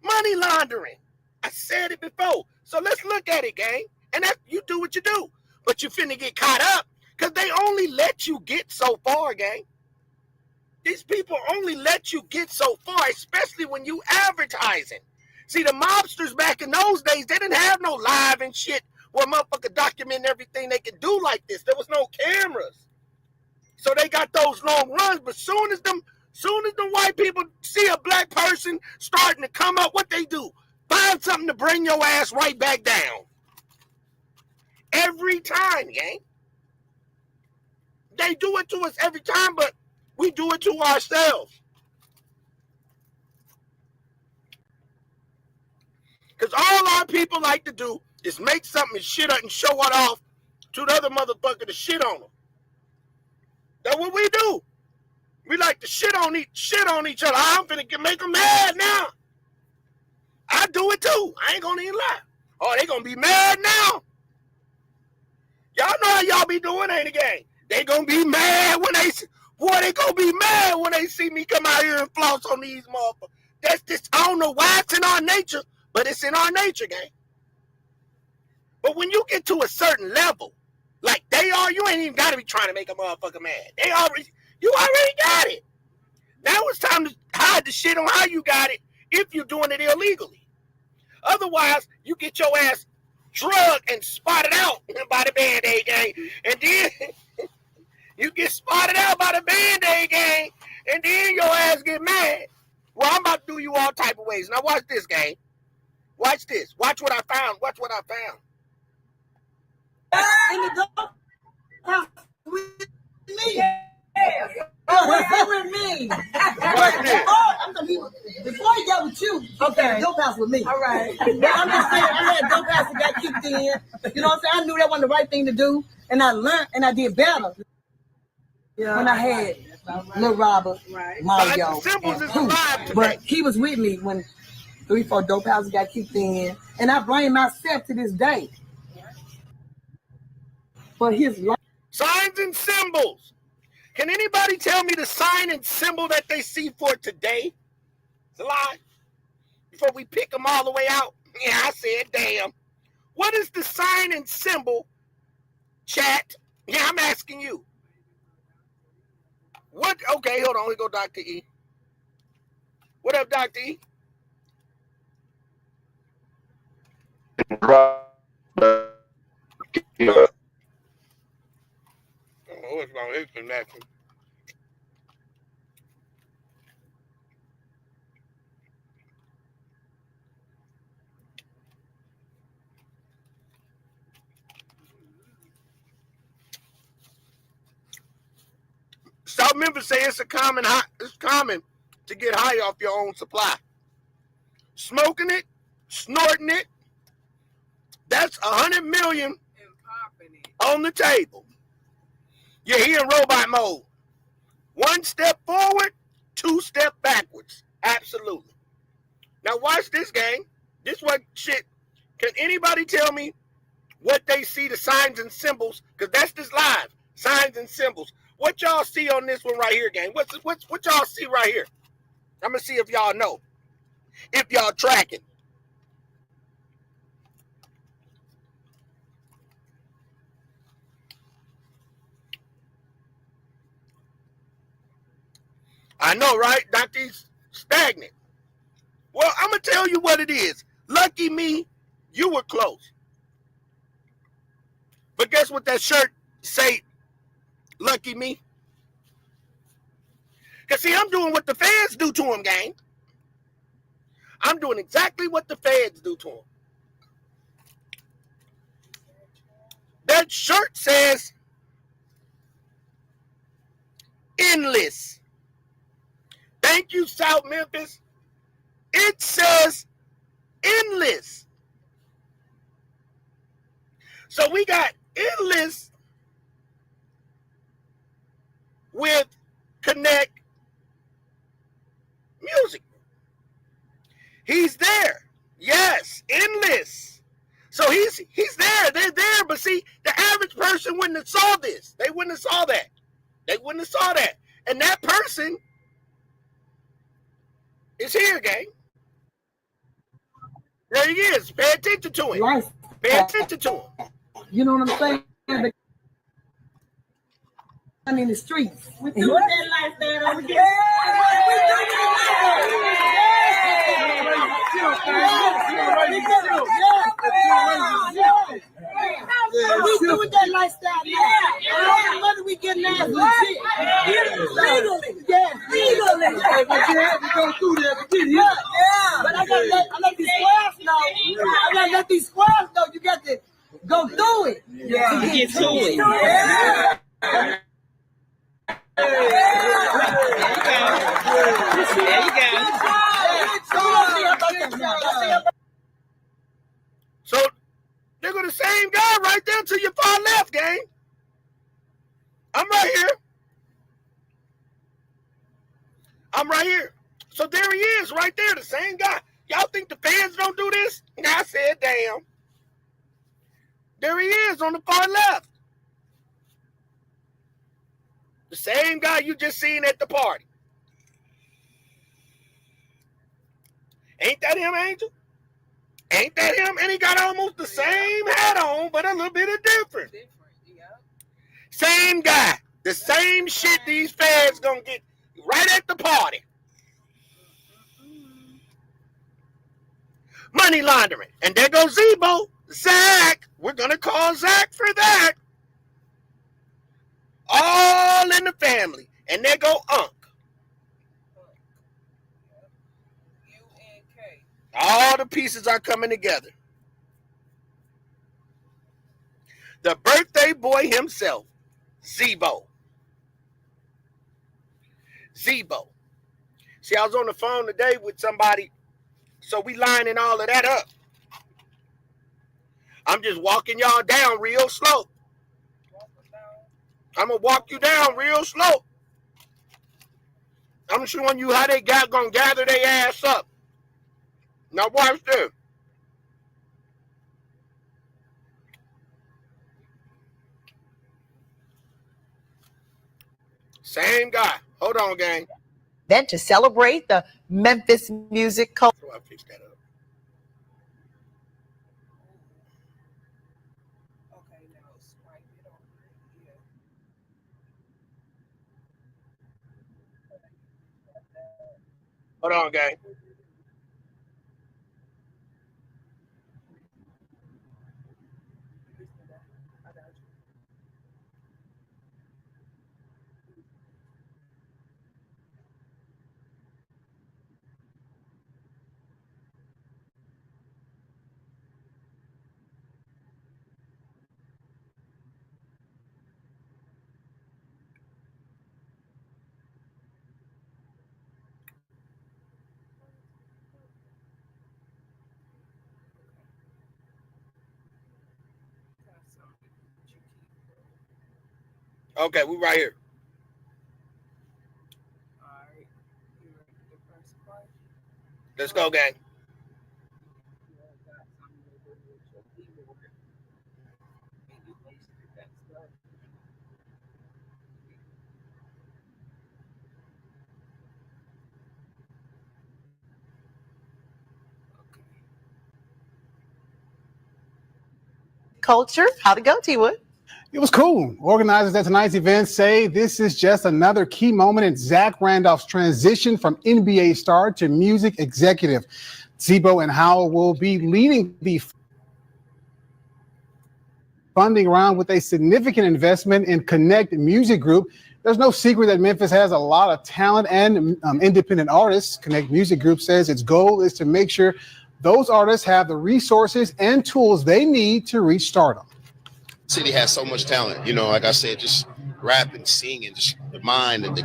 Money laundering. I said it before. So let's look at it, gang. And that you do what you do. But you finna get caught up because they only let you get so far, gang. These people only let you get so far, especially when you advertising. See, the mobsters back in those days, they didn't have no live and shit where motherfucker document everything they could do like this. There was no cameras. So they got those long runs, but soon as them white people see a black person starting to come up, what they do? Find something to bring your ass right back down. Every time, gang. They do it to us every time, but we do it to ourselves. Because all our people like to do is make something and shit up and show it off to the other motherfucker to shit on them. That's what we do. We like to shit on each other. I'm finna make them mad now. I do it too. I ain't gonna even lie. Oh, they gonna be mad now. Y'all know how y'all be doing, ain't it, gang? They gonna be mad when they see me come out here and floss on these motherfuckers. That's just, I don't know why it's in our nature, but it's in our nature, gang. But when you get to a certain level, like they are, you ain't even gotta be trying to make a motherfucker mad. You already got it. Now it's time to hide the shit on how you got it if you're doing it illegally. Otherwise, you get your ass drugged and spotted out by the Band-Aid gang. And then you get spotted out by the Band-Aid gang, and then your ass get mad. Well, I'm about to do you all type of ways. Now watch this, gang. Watch this. Watch what I found. In the dog house with me. With me. Before he got with you, okay, dope house with me. All right. But I'm just saying, I had dope house that got kicked in. You know what I'm saying? I knew that wasn't the right thing to do, and I learned, and I did better. Yeah. When I had Lil Robert, Mario, and Pooh. But he was with me when 3-4 dope houses got kicked in, and I blame myself to this day for his life. Signs and symbols. Can anybody tell me the sign and symbol that they see for today? It's a lie. Before we pick them all the way out. Yeah, I said, damn. What is the sign and symbol, chat? Yeah, I'm asking you. What? Okay, hold on. Here go Dr. E. What up, Dr. E? Yeah. Oh, what's wrong? It's connecting. South Memphis say it's common to get high off your own supply. Smoking it snorting it. That's 100 million on the table. You're here in robot mode. 1 step forward, 2 step backwards. Absolutely. Now watch this game. This what shit. Can anybody tell me what they see, the signs and symbols? Because that's this live. Signs and symbols. What y'all see on this one right here, gang? What y'all see right here? I'm going to see if y'all know. If y'all tracking. I know, right? Not these stagnant. Well, I'm going to tell you what it is. Lucky me, you were close. But guess what that shirt say, lucky me? Because, see, I'm doing what the feds do to him, gang. I'm doing exactly what the feds do to him. That shirt says endless. Thank you, South Memphis. It says endless. So we got endless with Connect Music. He's there. Yes, endless. So he's there. They're there. But see, the average person wouldn't have saw this. They wouldn't have saw that. They wouldn't have saw that. And that person is here, gang. There he is. Pay attention to him. Life. Pay attention to him. You know what I'm saying? I'm in the streets. We do that like that over here. We doing that lifestyle now. All the money we getting now is legit. Legally. Yeah, legally. We go through that to get here. But I gotta let these squares know. I gotta let these squares know you got to go through it. Yeah. To get to it. Yeah. So they're the same guy right there to your far left, gang. I'm right here. I'm right here. So there he is, right there, the same guy. Y'all think the fans don't do this? And I said, damn. There he is on the far left. The same guy you just seen at the party. Ain't that him, Angel? Ain't that him? And he got almost the same hat on, but a little bit of different. Same guy. The same shit these feds gonna get right at the party. Money laundering. And there goes Zebo. Zach. We're gonna call Zach for that. All in the family. And there go Unc. All the pieces are coming together. The birthday boy himself, Zebo. Zebo. See, I was on the phone today with somebody, so we lining all of that up. I'm just walking y'all down real slow. I'm going to walk you down real slow. I'm showing you how they going to gather their ass up. Now watch this. Same guy. Hold on, gang. Then to celebrate the Memphis music culture. So I fixed that up. Okay, now swipe it over. Yeah. Hold on, gang. Okay, we right here. All right. You ready for the first question? Let's go, gang. You all got something to do with your keyboard. Maybe wasted. Let's go. Culture. How'd it go, T-Wood? It was cool. Organizers at tonight's event say this is just another key moment in Zach Randolph's transition from NBA star to music executive. Zebo and Howell will be leading the funding round with a significant investment in Connect Music Group. There's no secret that Memphis has a lot of talent and independent artists. Connect Music Group says its goal is to make sure those artists have the resources and tools they need to reach stardom. City has so much talent, you know, like I said, just rapping, singing, just the mind and the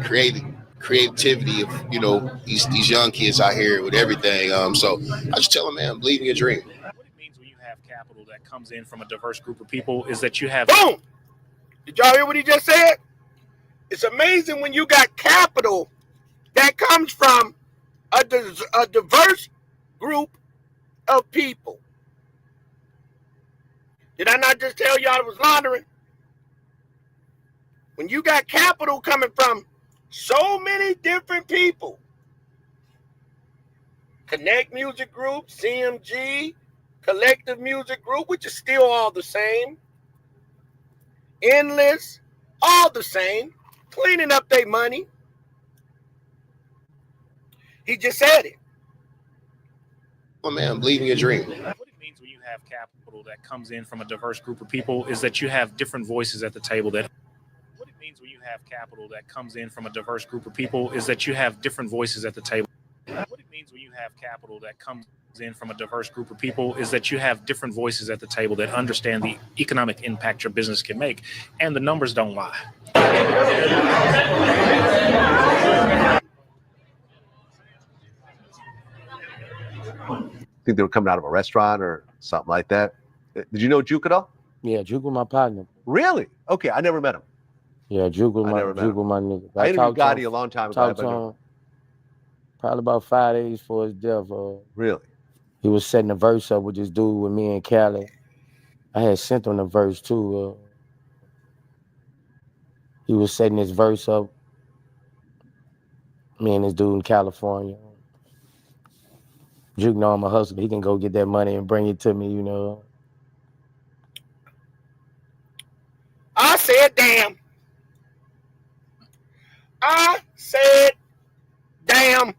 creativity of, you know, these young kids out here with everything. So I just tell them, man, believe in your dream. What it means when you have capital that comes in from a diverse group of people is that you have... Boom! Did y'all hear what he just said? It's amazing when you got capital that comes from a diverse group of people. Did I not just tell y'all it was laundering? When you got capital coming from so many different people, Connect Music Group, CMG, Collective Music Group, which is still all the same, Endless, all the same, cleaning up their money. He just said it. Oh, man, believe in your dream. What it means when you have capital that comes in from a diverse group of people is that you have different voices at the table. What it means when you have capital that comes in from a diverse group of people is that you have different voices at the table. What it means when you have capital that comes in from a diverse group of people is that you have different voices at the table that understand the economic impact your business can make, and the numbers don't lie. I think they were coming out of a restaurant or something like that. Did you know Juke at all? Yeah, Juke was my partner. Really? Okay, I never met him. Yeah, Juke was my nigga. I interviewed Gotti a long time ago. Talked to him probably about 5 days before his death. Really? He was setting a verse up with this dude with me and Cali. I had sent him the verse too. He was setting his verse up. Me and this dude in California. Juke know I'm a hustler. He can go get that money and bring it to me, you know. I said, damn. I said, damn.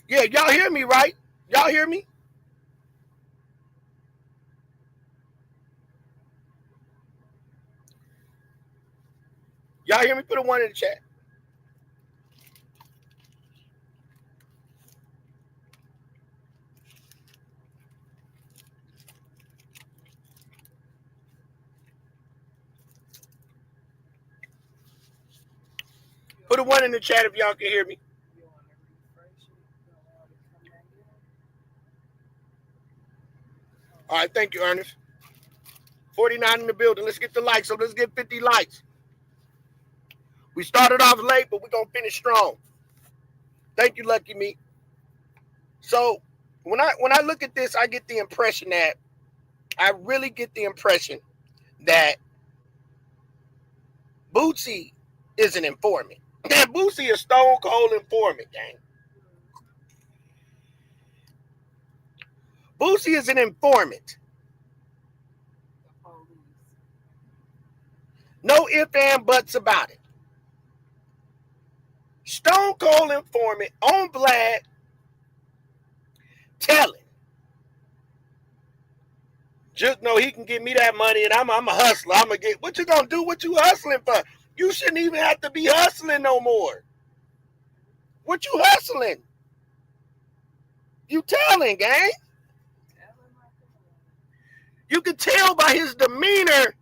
Yeah, y'all hear me, right? Y'all hear me? Y'all hear me? Put a 1 in the chat. Put a 1 in the chat if y'all can hear me. All right, thank you, Ernest. 49 in the building. Let's get the likes. So let's get 50 likes. We started off late, but we're going to finish strong. Thank you, Lucky Me. So when I look at this, I get the impression that I really get the impression that Boosie is an informant. Man, Boosie is stone cold informant, gang. Boosie is an informant. No ifs and buts about it. Stone cold informant on Vlad telling. Just know he can give me that money and I'm a hustler. I'm going to get, what you going to do? What you hustling for? You shouldn't even have to be hustling no more. What you hustling? You telling, gang. You can tell by his demeanor.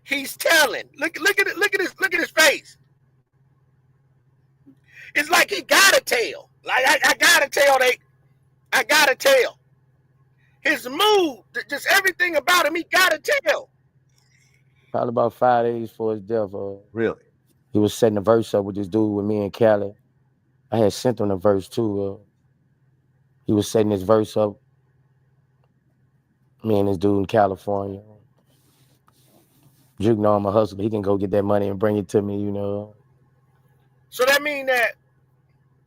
He's telling. Look at his face. It's like he gotta tell. Like I gotta tell they. I gotta tell. His mood, just everything about him, he gotta tell. Probably about 5 days before his death. Really? He was setting a verse up with this dude with me and Cali. I had sent him the verse too. He was setting his verse up. Me and this dude in California. Juke know I'm a hustler. He can go get that money and bring it to me, you know. So that means that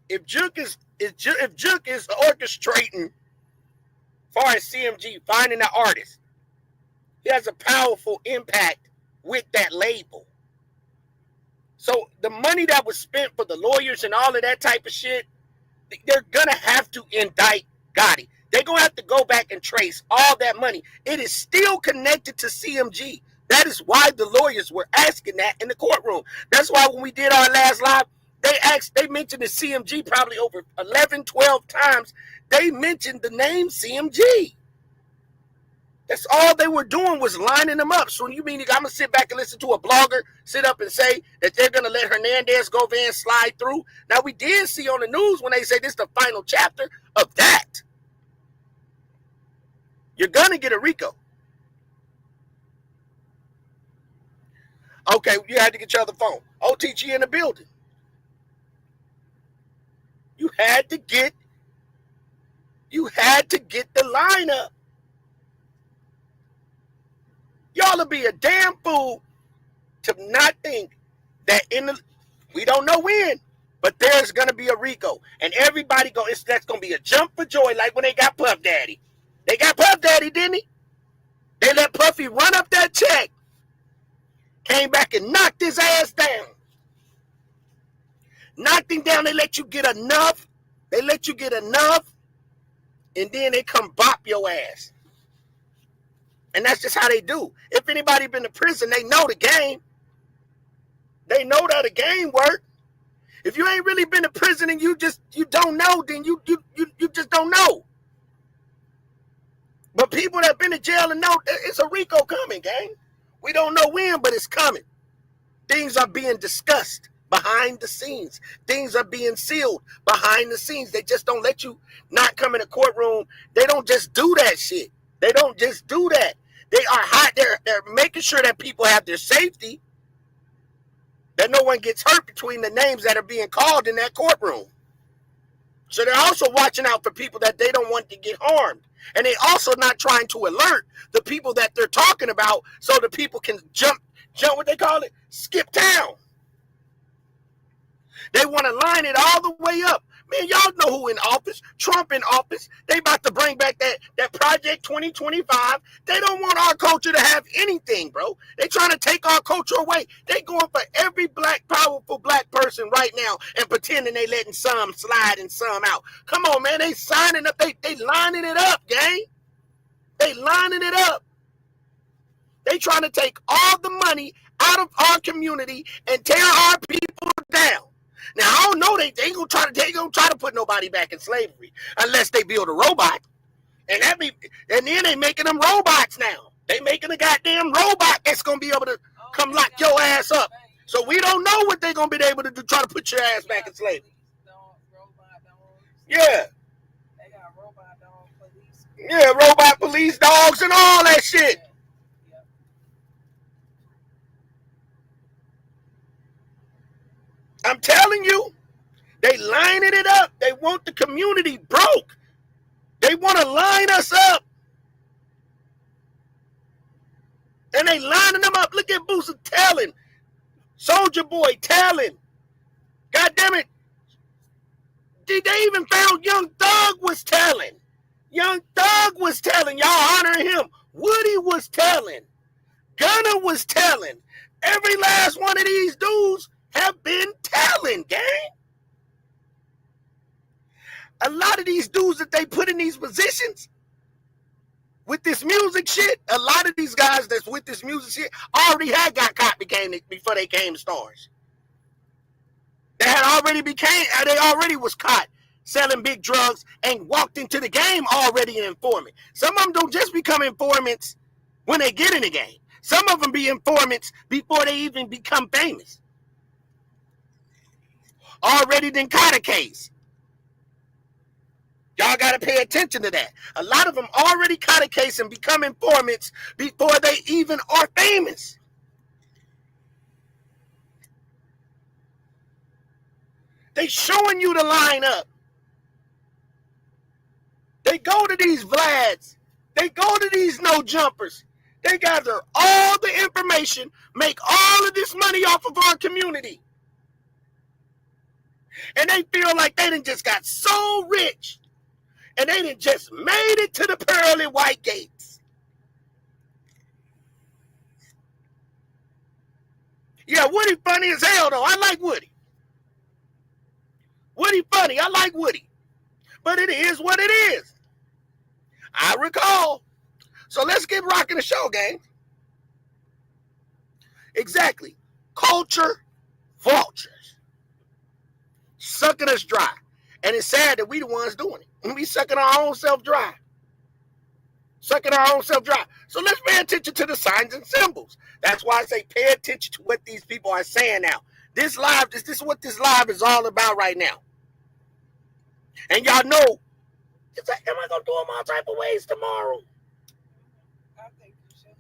if Juke is orchestrating, far as CMG finding the artist, he has a powerful impact with that label. So the money that was spent for the lawyers and all of that type of shit, they're gonna have to indict Gotti. They're gonna have to go back and trace all that money. It is still connected to CMG. That is why the lawyers were asking that in the courtroom. That's why when we did our last live, they mentioned the CMG probably over 11, 12 times. They mentioned the name CMG. That's all they were doing was lining them up. So you mean I'm going to sit back and listen to a blogger sit up and say that they're going to let Hernandez go and slide through? Now, we did see on the news when they say this is the final chapter of that. You're going to get a Rico. Okay, you had to get your other phone. OTG in the building. You had to get the lineup. Y'all will be a damn fool to not think that we don't know when, but there's gonna be a Rico, and everybody that's gonna be a jump for joy, like when they got Puff Daddy. They got Puff Daddy, didn't he? They let Puffy run up that check, came back and knocked his ass down. Knocked him down. They let you get enough. And then they come bop your ass. And that's just how they do. If anybody been to prison, they know the game. They know how the game works. If you ain't really been to prison and you don't know, then you just don't know. But people that have been to jail and know it's a Rico coming, gang. We don't know when, but it's coming. Things are being discussed behind the scenes. Things are being sealed behind the scenes. They just don't let you not come in a courtroom. They don't just do that shit. They don't just do that. They are hot. They're making sure that people have their safety, that no one gets hurt between the names that are being called in that courtroom. So they're also watching out for people that they don't want to get harmed. And they also not trying to alert the people that they're talking about so the people can jump what they call it, skip town. They want to line it all the way up. Man, y'all know who in office. Trump in office. They about to bring back that Project 2025. They don't want our culture to have anything, bro. They trying to take our culture away. They going for every powerful black person right now and pretending they letting some slide and some out. Come on, man. They signing up. They lining it up, gang. They lining it up. They trying to take all the money out of our community and tear our people down. Now, I don't know, they ain't gonna try to put nobody back in slavery unless they build a robot. And then they making them robots now. They making a goddamn robot that's gonna be able to come lock your ass up. So we don't know what they're gonna be able to do, try to put your ass back in slavery. Yeah. They got robot dog police. Yeah, robot police dogs and all that shit. I'm telling you, they lining it up. They want the community broke. They want to line us up. And they lining them up. Look at Boosie telling. Soldier Boy telling. God damn it. They even found Young Thug was telling. Young Thug was telling. Y'all honoring him. Woody was telling. Gunner was telling. Every last one of these dudes have been telling, gang. A lot of these dudes that they put in these positions with this music shit, a lot of these guys that's with this music shit already got caught before they came stars. They already was caught selling big drugs and walked into the game already an informant. Some of them don't just become informants when they get in the game. Some of them be informants before they even become famous. Already done caught a case. Y'all got to pay attention to that. A lot of them already caught a case and become informants before they even are famous. They showing you the lineup. They go to these Vlads. They go to these no jumpers. They gather all the information, make all of this money off of our community. And they feel like they done just got so rich. And they done just made it to the pearly white gates. Yeah, Woody funny as hell though. I like Woody. Woody funny. I like Woody. But it is what it is. I recall. So let's get rocking the show, gang. Exactly. Culture vultures. Sucking us dry. And it's sad that we the ones doing it. We sucking our own self dry. Sucking our own self dry. So let's pay attention to the signs and symbols. That's why I say pay attention to what these people are saying now. This live, this is what this live is all about right now. And y'all know, it's like, am I going to do them all type of ways tomorrow? I think you should.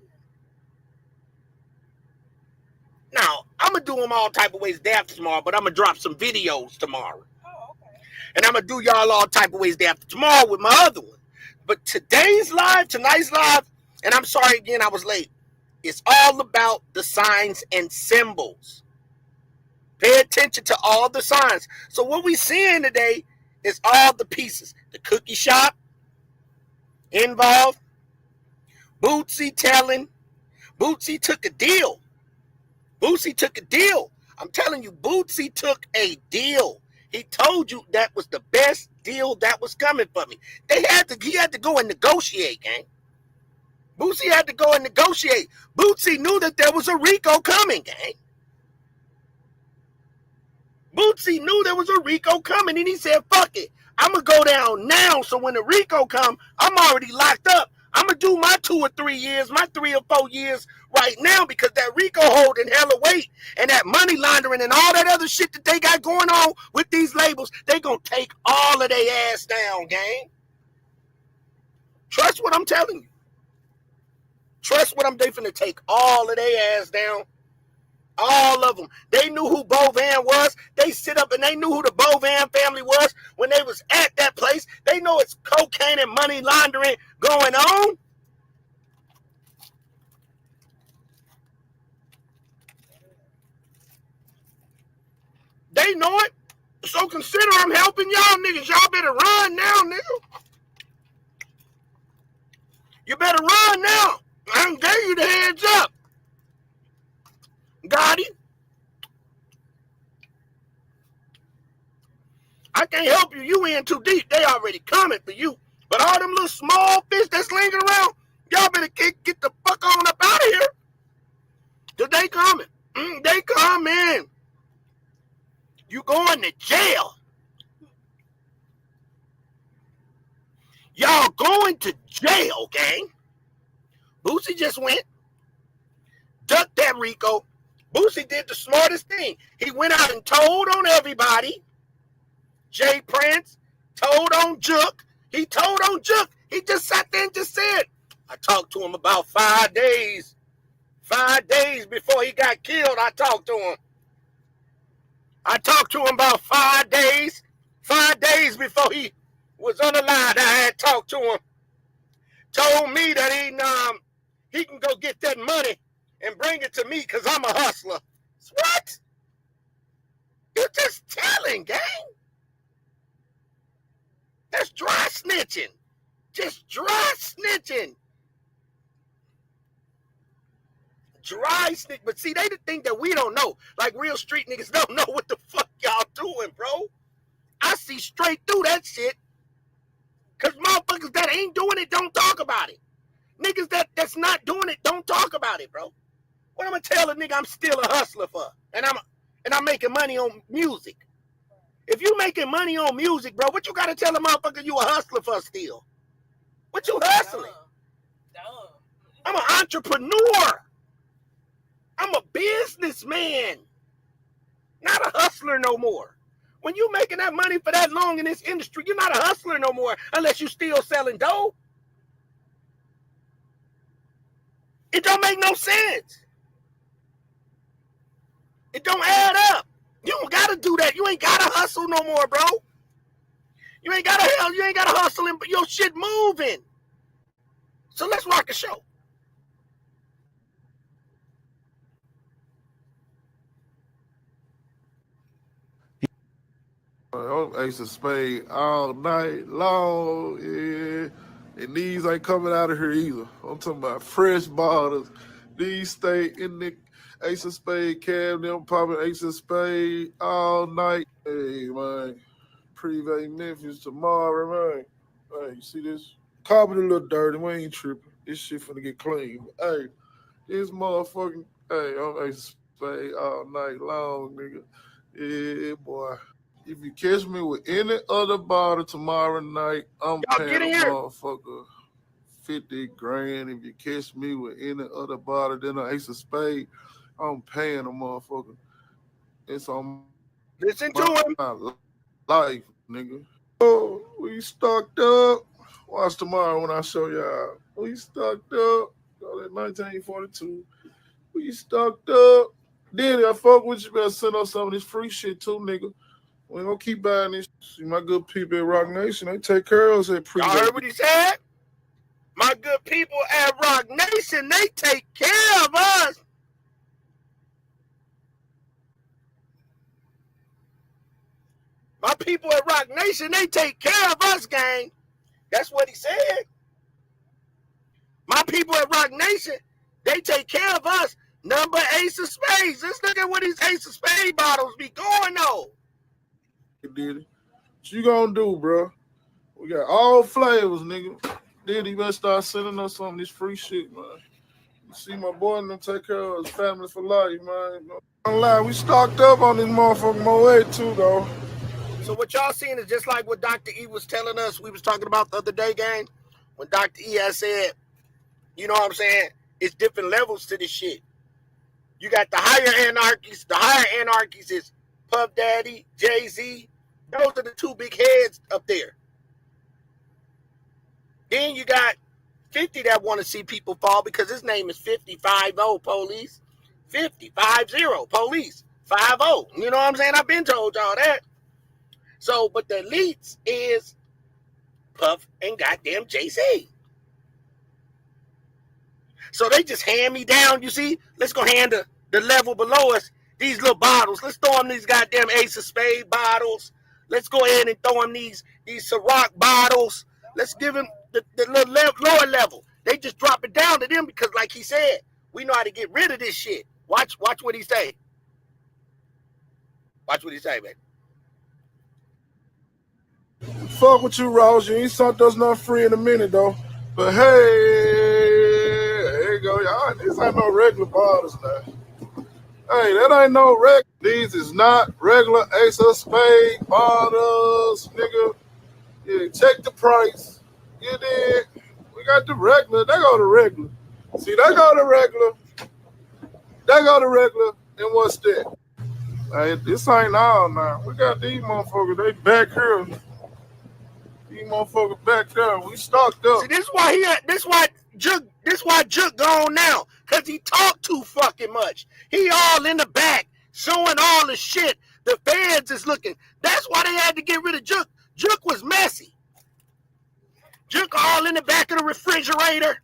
Now, I'm going to do them all type of ways day after tomorrow, but I'm going to drop some videos tomorrow. Oh, okay. And I'm going to do y'all all type of ways day after tomorrow with my other one. But tonight's live, and I'm sorry again, I was late. It's all about the signs and symbols. Pay attention to all the signs. So what we seeing today is all the pieces. The cookie shop involved. Boosie telling. Boosie took a deal. Boosie took a deal. I'm telling you, Boosie took a deal. He told you that was the best deal that was coming for me. He had to go and negotiate, gang. Boosie had to go and negotiate. Boosie knew that there was a Rico coming, gang. Boosie knew there was a Rico coming, and he said, fuck it. I'm going to go down now, so when the Rico come, I'm already locked up. I'm going to do my 2 or 3 years, my 3 or 4 years right now, because that Rico holding hella weight and that money laundering and all that other shit that they got going on with these labels, they going to take all of their ass down, gang. Trust what I'm telling you. Trust what I'm finna take all of their ass down. All of them. They knew who Bovan was. They sit up and they knew who the Bovan family was when they was at that place. They know it's cocaine and money laundering going on. They know it. So consider I'm helping y'all niggas. Y'all better run now, nigga. You better run now. I done gave you the heads up. Gotti. I can't help you. You in too deep. They already coming for you. But all them little small fish that's lingering around, y'all better get the fuck on up out of here. Cause they coming. They coming. You going to jail. Y'all going to jail, gang. Boosie just went. Ducked that Rico. Boosie did the smartest thing. He went out and told on everybody. Jay Prince told on Jook. He told on Jook. He just sat there and just said, I talked to him about 5 days. 5 days before he got killed, I talked to him. I talked to him about 5 days. 5 days before he was unalive, I had talked to him. Told me that he can go get that money and bring it to me because I'm a hustler. What? You're just telling, gang. That's dry snitching. Just dry snitching. Dry snitch. But see, they think that we don't know. Like real street niggas don't know what the fuck y'all doing, bro. I see straight through that shit. Because motherfuckers that ain't doing it don't talk about it. Niggas that's not doing it don't talk about it, bro. What I'm going to tell a nigga I'm still a hustler for? And I'm making money on music. If you making money on music, bro, what you got to tell a motherfucker you a hustler for still? What you hustling? I'm an entrepreneur. I'm a businessman. Not a hustler no more. When you making that money for that long in this industry, you're not a hustler no more unless you still selling dope. It don't make no sense. It don't add up. You don't gotta do that. You ain't gotta hustle no more, bro. You ain't gotta hustle and your shit moving. So let's rock a show. Ace of Spade all night long, yeah. And these ain't coming out of here either. I'm talking about fresh bottles. These stay in the Ace of Spade cab. Them popping Ace of Spade all night. Hey, man. Privé Memphis tomorrow, man. Hey, you see this? Carpet a little dirty. We ain't tripping. This shit finna get clean. Hey, this motherfucking, hey, I'm Ace of Spade all night long, nigga. Yeah, boy. If you catch me with any other bottle tomorrow night, I'm paying a motherfucker 50 grand. If you catch me with any other bottle than an Ace of Spade, I'm paying a motherfucker. It's on Listen to him. My life, nigga. Oh, we stocked up. Watch tomorrow when I show y'all. We stocked up. Got it 1942. We stocked up. Then I fuck with you, better send us some of this free shit too, nigga. We ain't gonna keep buying this. See, my good people at Rock Nation, they take care of us at Y'all heard what he said? My good people at Rock Nation, they take care of us. My people at Rock Nation, they take care of us, gang. That's what he said. My people at Rock Nation, they take care of us. Number Ace of Spades. Let's look at what these Ace of Spade bottles be going on. Did it. What you gonna do, bro? We got all flavors, nigga. Did he better start sending us some of this free shit, man. You see my boy and them take care of his family for life, man. Don't lie, we stocked up on this motherfucking Moet too, though. So what y'all seeing is just like what Dr. E was telling us, we was talking about the other day, gang. When Dr. E has said, you know what I'm saying? It's different levels to this shit. You got the higher anarchies. The higher anarchies is Puff Daddy, Jay-Z. Those are the two big heads up there. Then you got 50 that want to see people fall because his name is 50-50 police. 50-50 police. 5-0. You know what I'm saying? I've been told y'all that. So, but the elites is Puff and goddamn Jay-Z. So they just hand me down, you see? Let's go hand the level below us these little bottles. Let's throw them these goddamn Ace of Spade bottles. Let's go ahead and throw them these Ciroc bottles. Let's give them the little lower level. They just drop it down to them because, like he said, we know how to get rid of this shit. Watch what he say. Watch what he say, man. Fuck with you, Ross. You ain't something that's not free in a minute, though. But hey, there you go. Y'all, these ain't no regular bottles now. Hey, that ain't no regular. These is not regular Ace of Spade bottles, nigga. Yeah, check the price. You did. We got the regular. They go to regular. See, they go to regular. They go to regular. And what's that? Hey, this ain't all now. We got these motherfuckers. They back here. These motherfuckers back there. We stocked up. See, this why Juk gone now. Cause he talked too fucking much. He all in the back, showing all the shit. The feds is looking. That's why they had to get rid of Juk. Juk was messy. Juk all in the back of the refrigerator,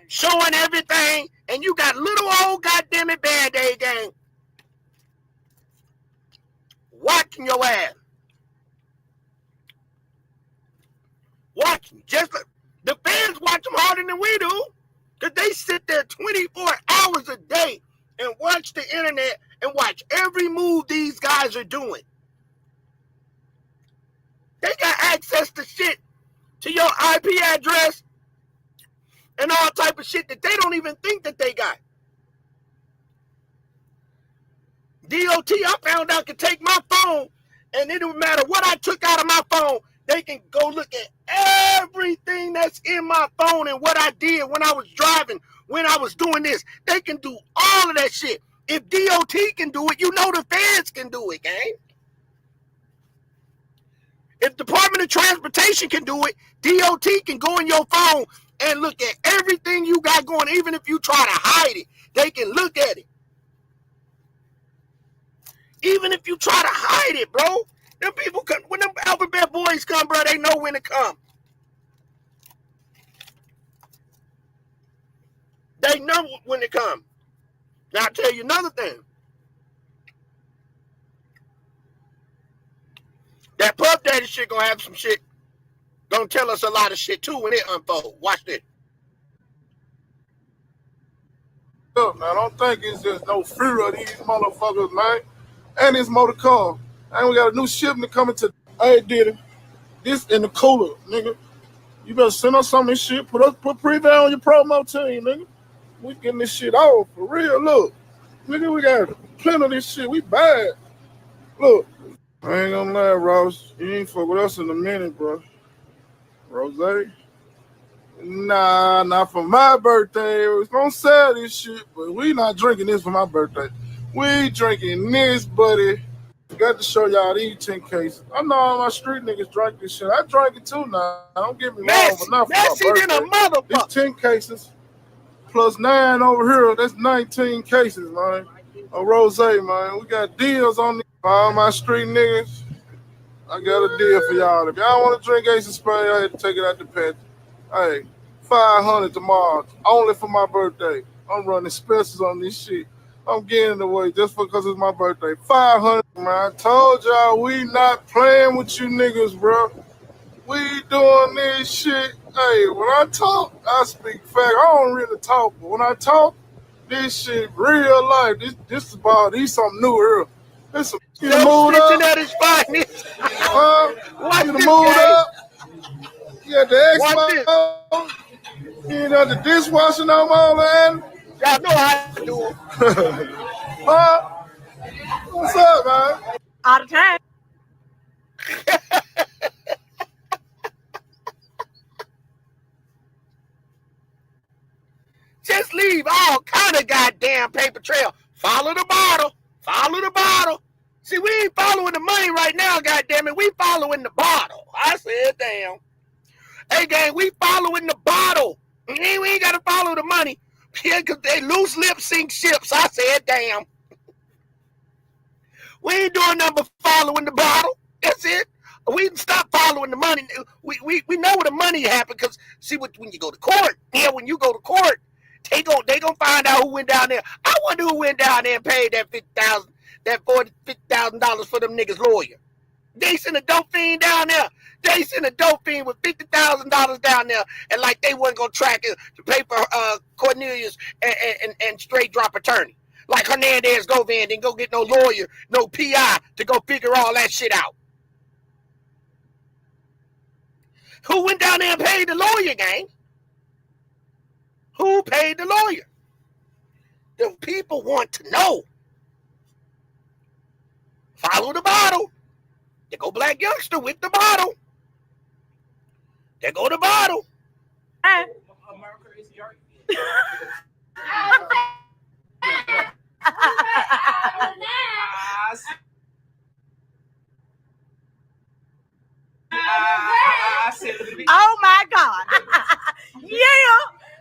showing everything, and you got little old goddamn it Band-Aid gang watching your ass. Watching. Just like the fans watch them harder than we do. Because they sit there 24 hours a day and watch the internet and watch every move these guys are doing. They got access to shit, to your IP address and all type of shit that they don't even think that they got. DOT, I found out, could take my phone, and it don't matter what I took out of my phone, they can go look at everything that's in my phone and what I did when I was driving, when I was doing this. They can do all of that shit. If DOT can do it, you know the feds can do it, gang. If Department of Transportation can do it, DOT can go in your phone and look at everything you got going. Even if you try to hide it, they can look at it. Even if you try to hide it, bro. Them people, when them alphabet boys come, bro, they know when to come. They know when to come. Now, I'll tell you another thing. That Puff Daddy shit gonna have some shit. Gonna tell us a lot of shit, too, when it unfolds. Watch this. Look, man, I don't think it's just no fear of these motherfuckers, man. And it's more to come. And we got a new shipment coming to. Hey, Diddy, this in the cooler, nigga. You better send us some of this shit. Put Preview on your promo team, nigga. We getting this shit off for real. Look, nigga, we got plenty of this shit. We bad. Look, I ain't gonna lie, Ross. You ain't fuck with us in a minute, bro. Rose? Nah, not for my birthday. We was gonna sell this shit, but we not drinking this for my birthday. We drinking this, buddy. Got to show y'all these 10 cases. I know all my street niggas drank this shit. I drank it too now. Don't get me wrong, but not for my birthday. It's 10 cases plus 9 over here. That's 19 cases, man. A rose, man. We got deals on this. All my street niggas, I got a deal for y'all. If y'all want to drink Ace of Spades, I had to take it out the pantry. Hey, 500 tomorrow, only for my birthday. I'm running specials on this shit. I'm getting away just because it's my birthday. 500, man. I told y'all we not playing with you niggas, bro. We doing this shit. Hey, when I talk, I speak fact. I don't really talk, but when I talk, this shit real life. This is about something new here. This some you mood up. At his finest. You mood up. You got the Xbox. You know the dishwasher no more, man. Y'all know how to do it. Huh? What's up, man? All the time. Just leave all kind of goddamn paper trail. Follow the bottle. Follow the bottle. See, we ain't following the money right now, goddammit. We following the bottle. I said, damn. Hey, gang, we following the bottle. We ain't got to follow the money. Yeah, because they loose lip sync ships. I said, damn. We ain't doing nothing but following the bottle. That's it. We stop following the money. We know where the money happened because, see, when you go to court, when you go to court, they gonna find out who went down there. I wonder who went down there and paid that $50,000 for them niggas' lawyer. They sent a dope fiend down there. They sent a dope fiend with $50,000 down there, and like they wasn't gonna track it to pay for Cornelius and straight drop attorney. Like Hernandez Govan didn't go get no lawyer, no PI to go figure all that shit out. Who went down there and paid the lawyer, gang? Who paid the lawyer? The people want to know. Follow the bottle. There go Black Youngster with the bottle. There go the bottle. America is your Oh my God. Yeah.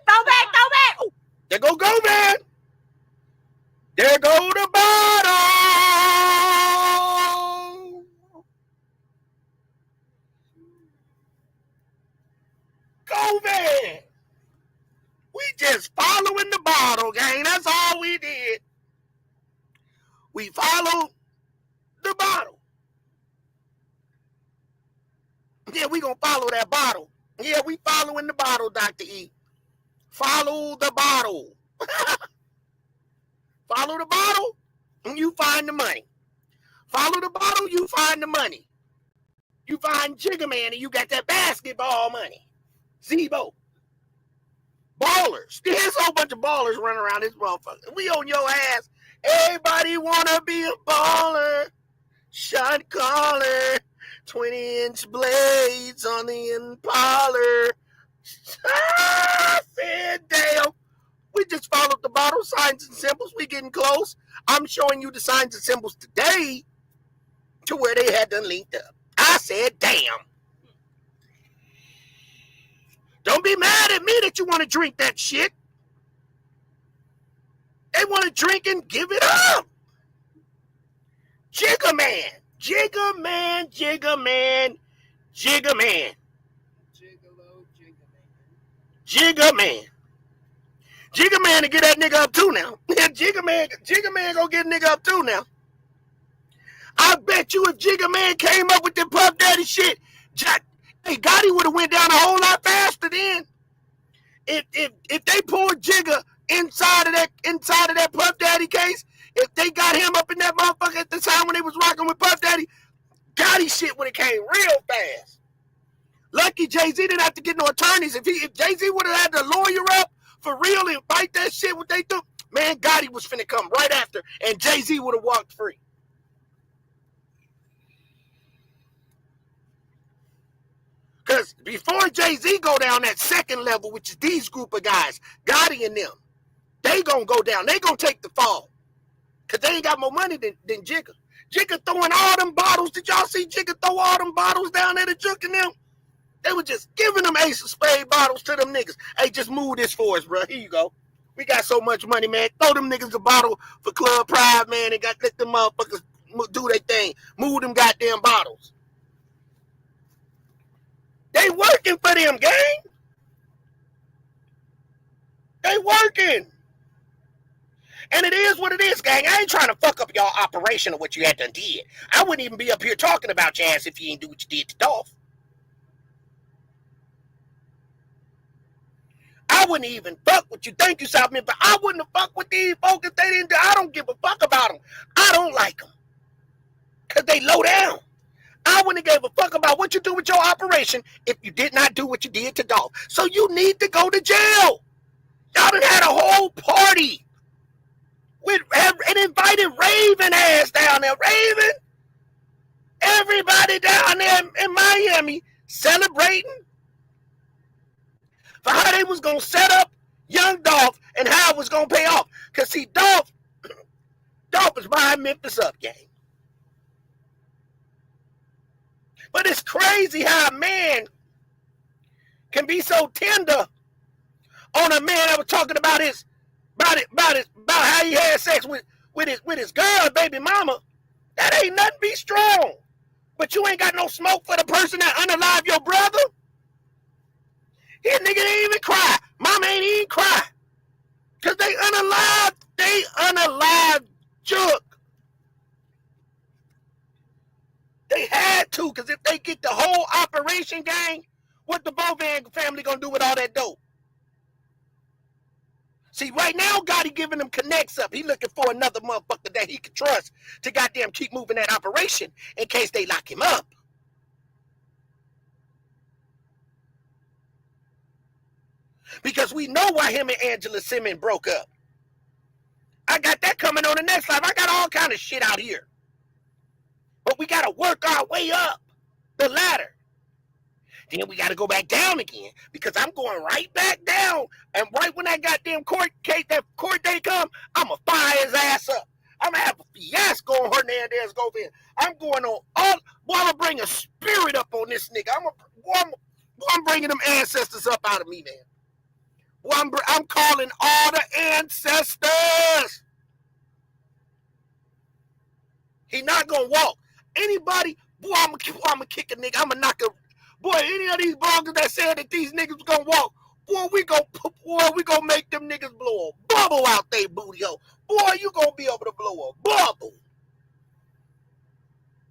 Throw back. Ooh. There go man. There go the bottle. Go man. We just following the bottle, gang. That's all we did. We followed the bottle. Yeah, we gonna follow that bottle. Yeah, we following the bottle, Dr. E. Follow the bottle. Follow the bottle, and you find the money. Follow the bottle, you find the money. You find Jigga Man, and you got that basketball money. Zebo. Ballers. There's a whole bunch of ballers running around this motherfucker. We on your ass. Everybody wanna be a baller. Shot caller. 20-inch blades on the Impala. I said, damn. We just followed the bottle, signs and symbols. We getting close. I'm showing you the signs and symbols today to where they had done linked up. I said, damn. Don't be mad at me that you want to drink that shit. They want to drink and give it up. Jigga Man. Jigga Man, Jigga Man, Jigga Man. Jigga Man. Jigga Man to get that nigga up too now. Jigga Man gonna get a nigga up too now. I bet you if Jigga Man came up with the Puff Daddy shit, hey, Gotti would have went down a whole lot faster then. If they pulled Jigga inside of that Puff Daddy case, if they got him up in that motherfucker at the time when they was rocking with Puff Daddy, Gotti shit would have came real fast. Lucky Jay-Z didn't have to get no attorneys. If Jay-Z would have had the lawyer up for real and fight that shit, what they do, man, Gotti was finna come right after, and Jay-Z would have walked free. Because before Jay-Z go down that second level, which is these group of guys, Gotti and them, they gonna go down. They gonna take the fall. Because they ain't got more money than Jigga. Jigga throwing all them bottles. Did y'all see Jigga throw all them bottles down there to Juke and them? They were just giving them Ace of Spade bottles to them niggas. Hey, just move this for us, bro. Here you go. We got so much money, man. Throw them niggas a bottle for Club Pride, man, and let them motherfuckers do their thing. Move them goddamn bottles. They working for them, gang. They working. And it is what it is, gang. I ain't trying to fuck up y'all operation of what you had done did. I wouldn't even be up here talking about your ass if you ain't do what you did to Dolph. I wouldn't even fuck with you. Thank you, Southman, but I wouldn't have fucked with these folks if they didn't do. I don't give a fuck about them. I don't like them. Because they low down. I wouldn't have gave a fuck about what you do with your operation if you did not do what you did to Dolph. So you need to go to jail. Y'all done had a whole party and invited Raven ass down there. Raven, everybody down there in Miami celebrating for how they was going to set up young Dolph and how it was going to pay off. Because, see, Dolph is behind Memphis up, gang. But it's crazy how a man can be so tender on a man that was talking about how he had sex with his girl, baby mama. That ain't nothing. Be strong. But you ain't got no smoke for the person that unalive your brother. His nigga didn't even cry. Mama ain't even cry. Because they unalived Juke. They had to, because if they get the whole operation, gang, what the Bovan family gonna do with all that dope? See, right now, Gotti giving them connects up. He looking for another motherfucker that he can trust to goddamn keep moving that operation in case they lock him up. Because we know why him and Angela Simmons broke up. I got that coming on the next live. I got all kind of shit out here. But we got to work our way up the ladder. Then we got to go back down again because I'm going right back down. And right when that goddamn court day come, I'm going to fire his ass up. I'm going to have a fiasco on Hernandez Govan. I'm going on all, boy, I'm going to bring a spirit up on this nigga. I'm bringing them ancestors up out of me, man. Boy, I'm calling all the ancestors. He not going to walk. Anybody, boy, I'm gonna kick a nigga. I'm gonna knock a, boy, any of these bloggers that said that these niggas was gonna walk, boy, we gonna make them niggas blow a bubble out they booty hole. Boy, you gonna be able to blow a bubble.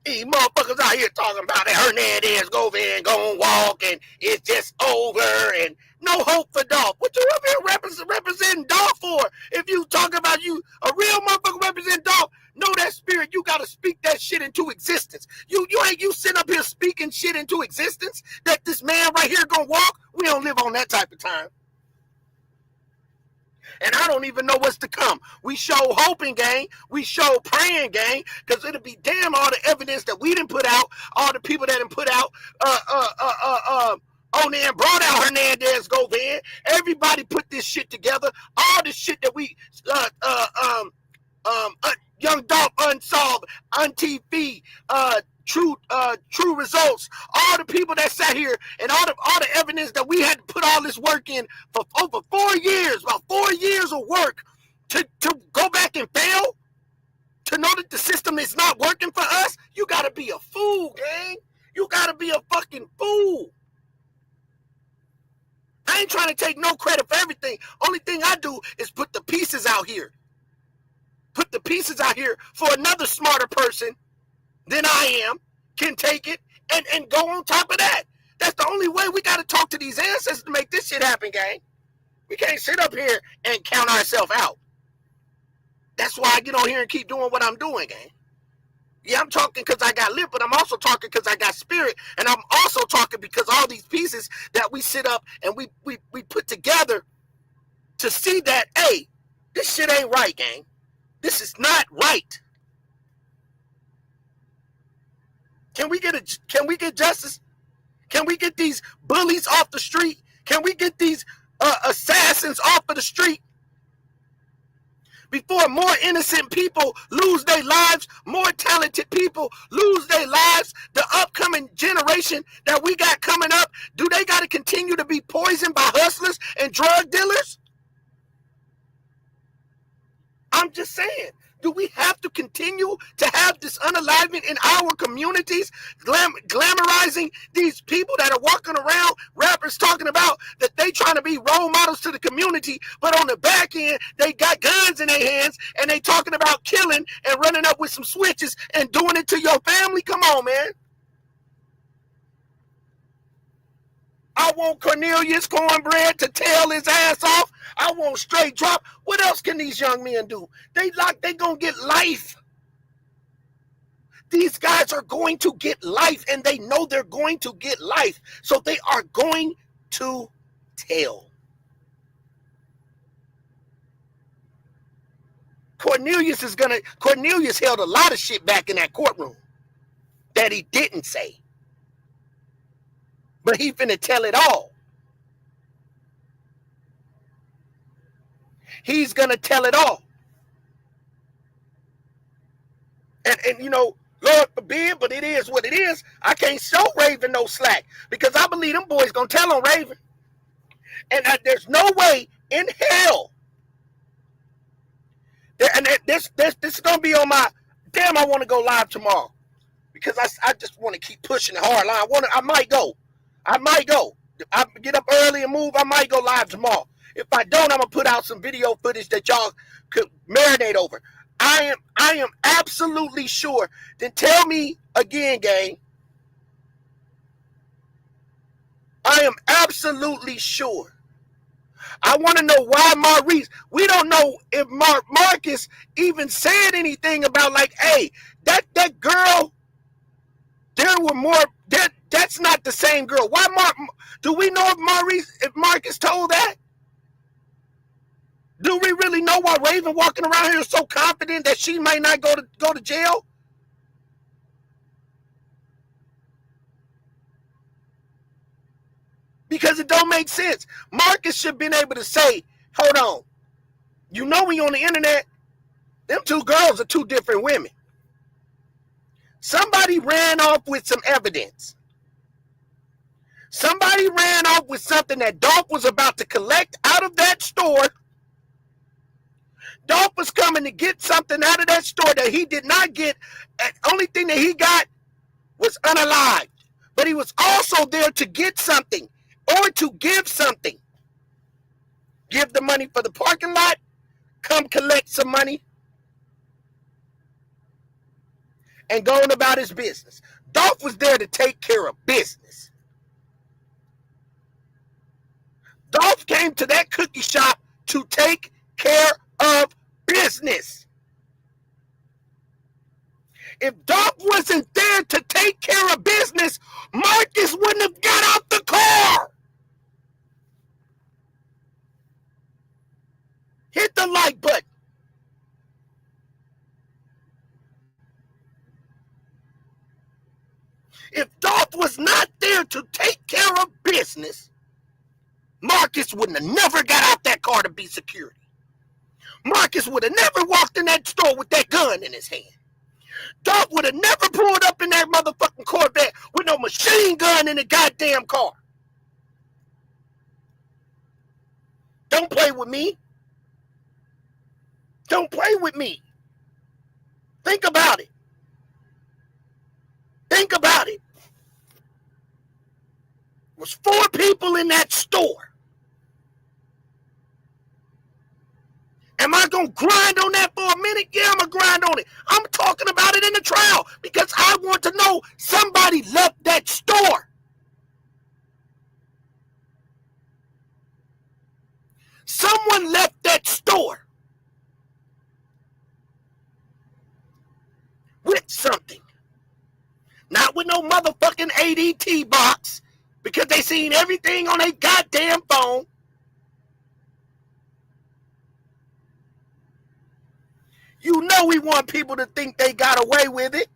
These motherfuckers out here talking about that Hernandez Govan gonna walk and it's just over and no hope for Dolph. What you up here representing Dolph for? If you talk about you, a real motherfucker representing Dolph, know that spirit, you gotta speak that shit into existence. You sitting up here speaking shit into existence that this man right here gonna walk. We don't live on that type of time. And I don't even know what's to come. We show hoping, gang. We show praying, gang. Because it'll be damn all the evidence that we didn't put out, all the people that didn't put out, on there and brought out Hernandez Govan. Everybody put this shit together. All the shit that we, Young Dolph Unsolved, on TV, true results. All the people that sat here and all the evidence that we had to put all this work in for over 4 years, about 4 years of work to go back and fail, to know that the system is not working for us. You gotta be a fool, gang. You gotta be a fucking fool. I ain't trying to take no credit for everything. Only thing I do is put the pieces out here. Put the pieces out here for another smarter person than I am can take it and go on top of that. That's the only way. We got to talk to these ancestors to make this shit happen, gang. We can't sit up here and count ourselves out. That's why I get on here and keep doing what I'm doing, gang. Yeah, I'm talking because I got lip, but I'm also talking because I got spirit, and I'm also talking because all these pieces that we sit up and we put together to see that, hey, this shit ain't right, gang. This is not right. Can we get justice? Can we get these bullies off the street? Can we get these assassins off of the street? Before more innocent people lose their lives, more talented people lose their lives, the upcoming generation that we got coming up, do they got to continue to be poisoned by hustlers and drug dealers? I'm just saying, do we have to continue to have this unalignment in our communities, glamorizing these people that are walking around, rappers talking about that they trying to be role models to the community, but on the back end, they got guns in their hands and they talking about killing and running up with some switches and doing it to your family? Come on, man. I want Cornelius Cornbread to tail his ass off. I want straight drop. What else can these young men do? They gonna get life. These guys are going to get life, and they know they're going to get life. So they are going to tell. Cornelius held a lot of shit back in that courtroom that he didn't say. But he finna tell it all. He's gonna tell it all. And you know, Lord forbid, but it is what it is. I can't show Raven no slack because I believe them boys gonna tell on Raven. And there's no way in hell. This is gonna be on my damn. I want to go live tomorrow because I just want to keep pushing the hard line. I might go. I get up early and move. I might go live tomorrow. If I don't, I'm gonna put out some video footage that y'all could marinate over. I am absolutely sure. Then tell me again, gang. I am absolutely sure. I want to know why Maurice. We don't know if Marcus even said anything about like, hey, that girl. There were more. That's not the same girl. Why do we know if Marcus told that? Do we really know why Raven walking around here is so confident that she might not go to jail? Because it don't make sense. Marcus should have been able to say, hold on. You know we on the internet. Them two girls are two different women. Somebody ran off with some evidence. Somebody ran off with something that Dolph was about to collect out of that store. Dolph was coming to get something out of that store that he did not get. And the only thing that he got was unalived. But he was also there to get something or to give something. Give the money for the parking lot. Come collect some money. And go on about his business. Dolph was there to take care of business. Dolph came to that cookie shop to take care of business. If Dolph wasn't there to take care of business, Marcus wouldn't have got out the car. Hit the like button. If Dolph was not there to take care of business, Marcus wouldn't have never got out that car to be security. Marcus would have never walked in that store with that gun in his hand. Dolph would have never pulled up in that motherfucking Corvette with no machine gun in the goddamn car. Don't play with me. Don't play with me. Think about it. Think about it. There was 4 people in that store. Am I going to grind on that for a minute? Yeah, I'm going to grind on it. I'm talking about it in the trial because I want to know somebody left that store. Someone left that store with something. Not with no motherfucking ADT box because they seen everything on their goddamn phone. You know we want people to think they got away with it.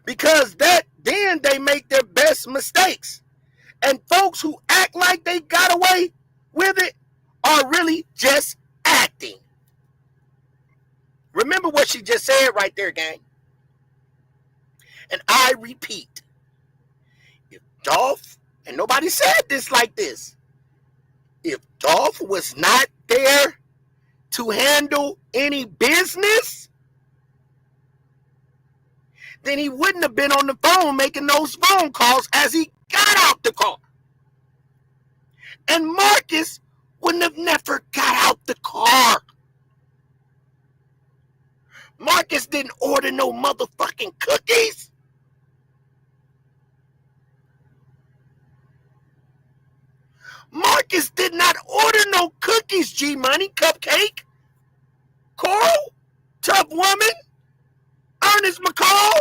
Because then they make their best mistakes. And folks who act like they got away with it are really just acting. Remember what she just said right there, gang. And I repeat, if Dolph, and nobody said this like this, if Dolph was not there to handle any business, then he wouldn't have been on the phone making those phone calls as he got out the car. And Marcus wouldn't have never got out the car. Marcus didn't order no motherfucking cookies. Marcus did not order no cookies, G-Money, Cupcake, Coral, Tough Woman, Ernest McCall.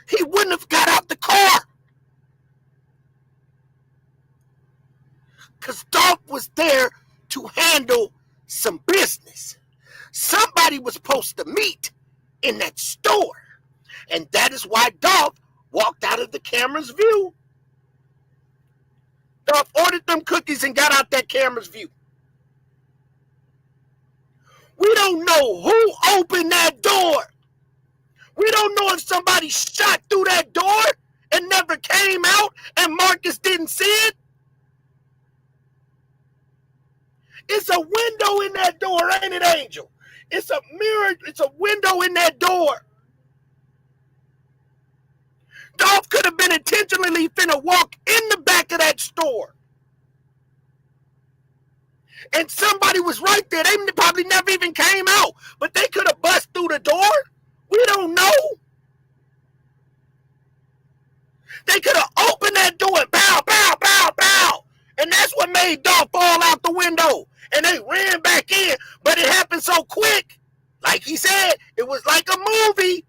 He wouldn't have got out the car. Because Dolph was there to handle some business. Somebody was supposed to meet in that store. And that is why Dolph walked out of the camera's view. Dolph ordered them cookies and got out that camera's view. We don't know who opened that door. We don't know if somebody shot through that door and never came out and Marcus didn't see it. It's a window in that door, ain't it, Angel? It's a mirror, it's a window in that door. Dolph could have been intentionally finna walk in the back of that store. And somebody was right there. They probably never even came out, but they could have bust through the door. We don't know. They could have opened that door and pow, pow, pow, pow. And that's what made Dolph fall out the window. And they ran back in, but it happened so quick. Like he said, it was like a movie.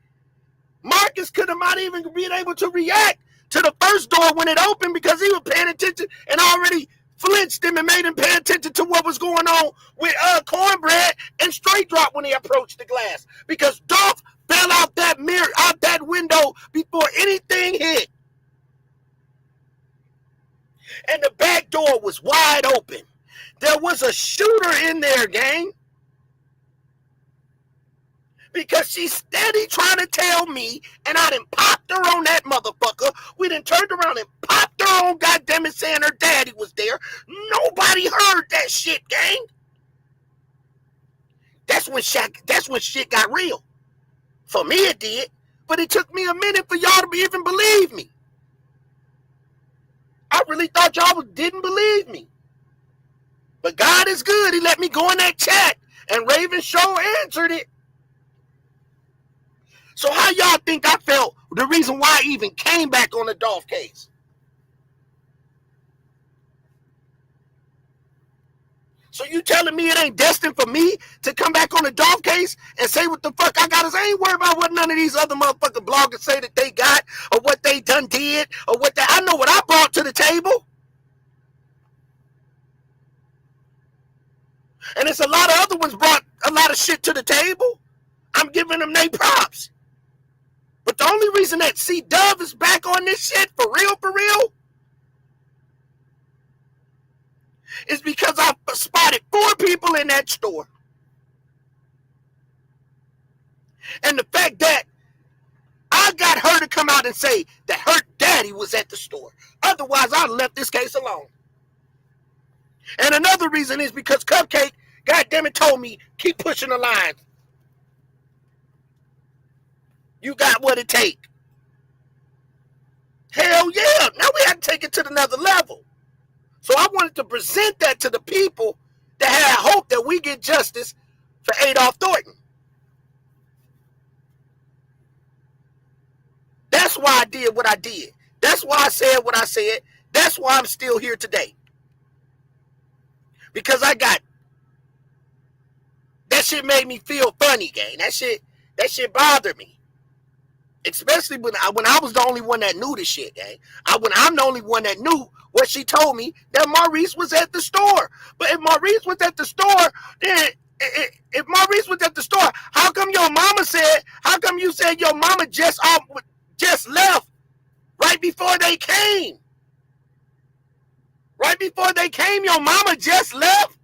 Marcus could have not even been able to react to the first door when it opened because he was paying attention and already flinched him and made him pay attention to what was going on with Cornbread and Straight Drop when he approached the glass. Because Dolph fell out that mirror, out that window before anything hit. And the back door was wide open. There was a shooter in there, gang. Because she's steady trying to tell me, and I done popped her on that motherfucker. We done turned around and popped her on, goddammit, saying her daddy was there. Nobody heard that shit, gang. That's when shit got real. For me, it did. But it took me a minute for y'all to even believe me. I really thought y'all didn't believe me. But God is good. He let me go in that chat, and Raven Show answered it. So how y'all think I felt the reason why I even came back on the Dolph case? So you telling me it ain't destined for me to come back on the Dolph case and say what the fuck I got to say? I ain't worried about what none of these other motherfucking bloggers say that they got or what they done did or what they, I know what I brought to the table. And it's a lot of other ones brought a lot of shit to the table. I'm giving them their props. But the only reason that C-Dub is back on this shit for real, is because I spotted 4 people in that store. And the fact that I got her to come out and say that her daddy was at the store. Otherwise, I'd left this case alone. And another reason is because Cupcake, goddammit, told me, keep pushing the line. You got what it take. Hell yeah. Now we have to take it to another level. So I wanted to present that to the people that had hope that we get justice for Adolph Thornton. That's why I did what I did. That's why I said what I said. That's why I'm still here today. Because I got, that shit made me feel funny, gang. That shit bothered me. Especially when I was the only one that knew the shit, gang. When I'm the only one that knew what she told me, that Maurice was at the store. But if Maurice was at the store, then if Maurice was at the store, how come you said your mama just left right before they came? Right before they came, your mama just left?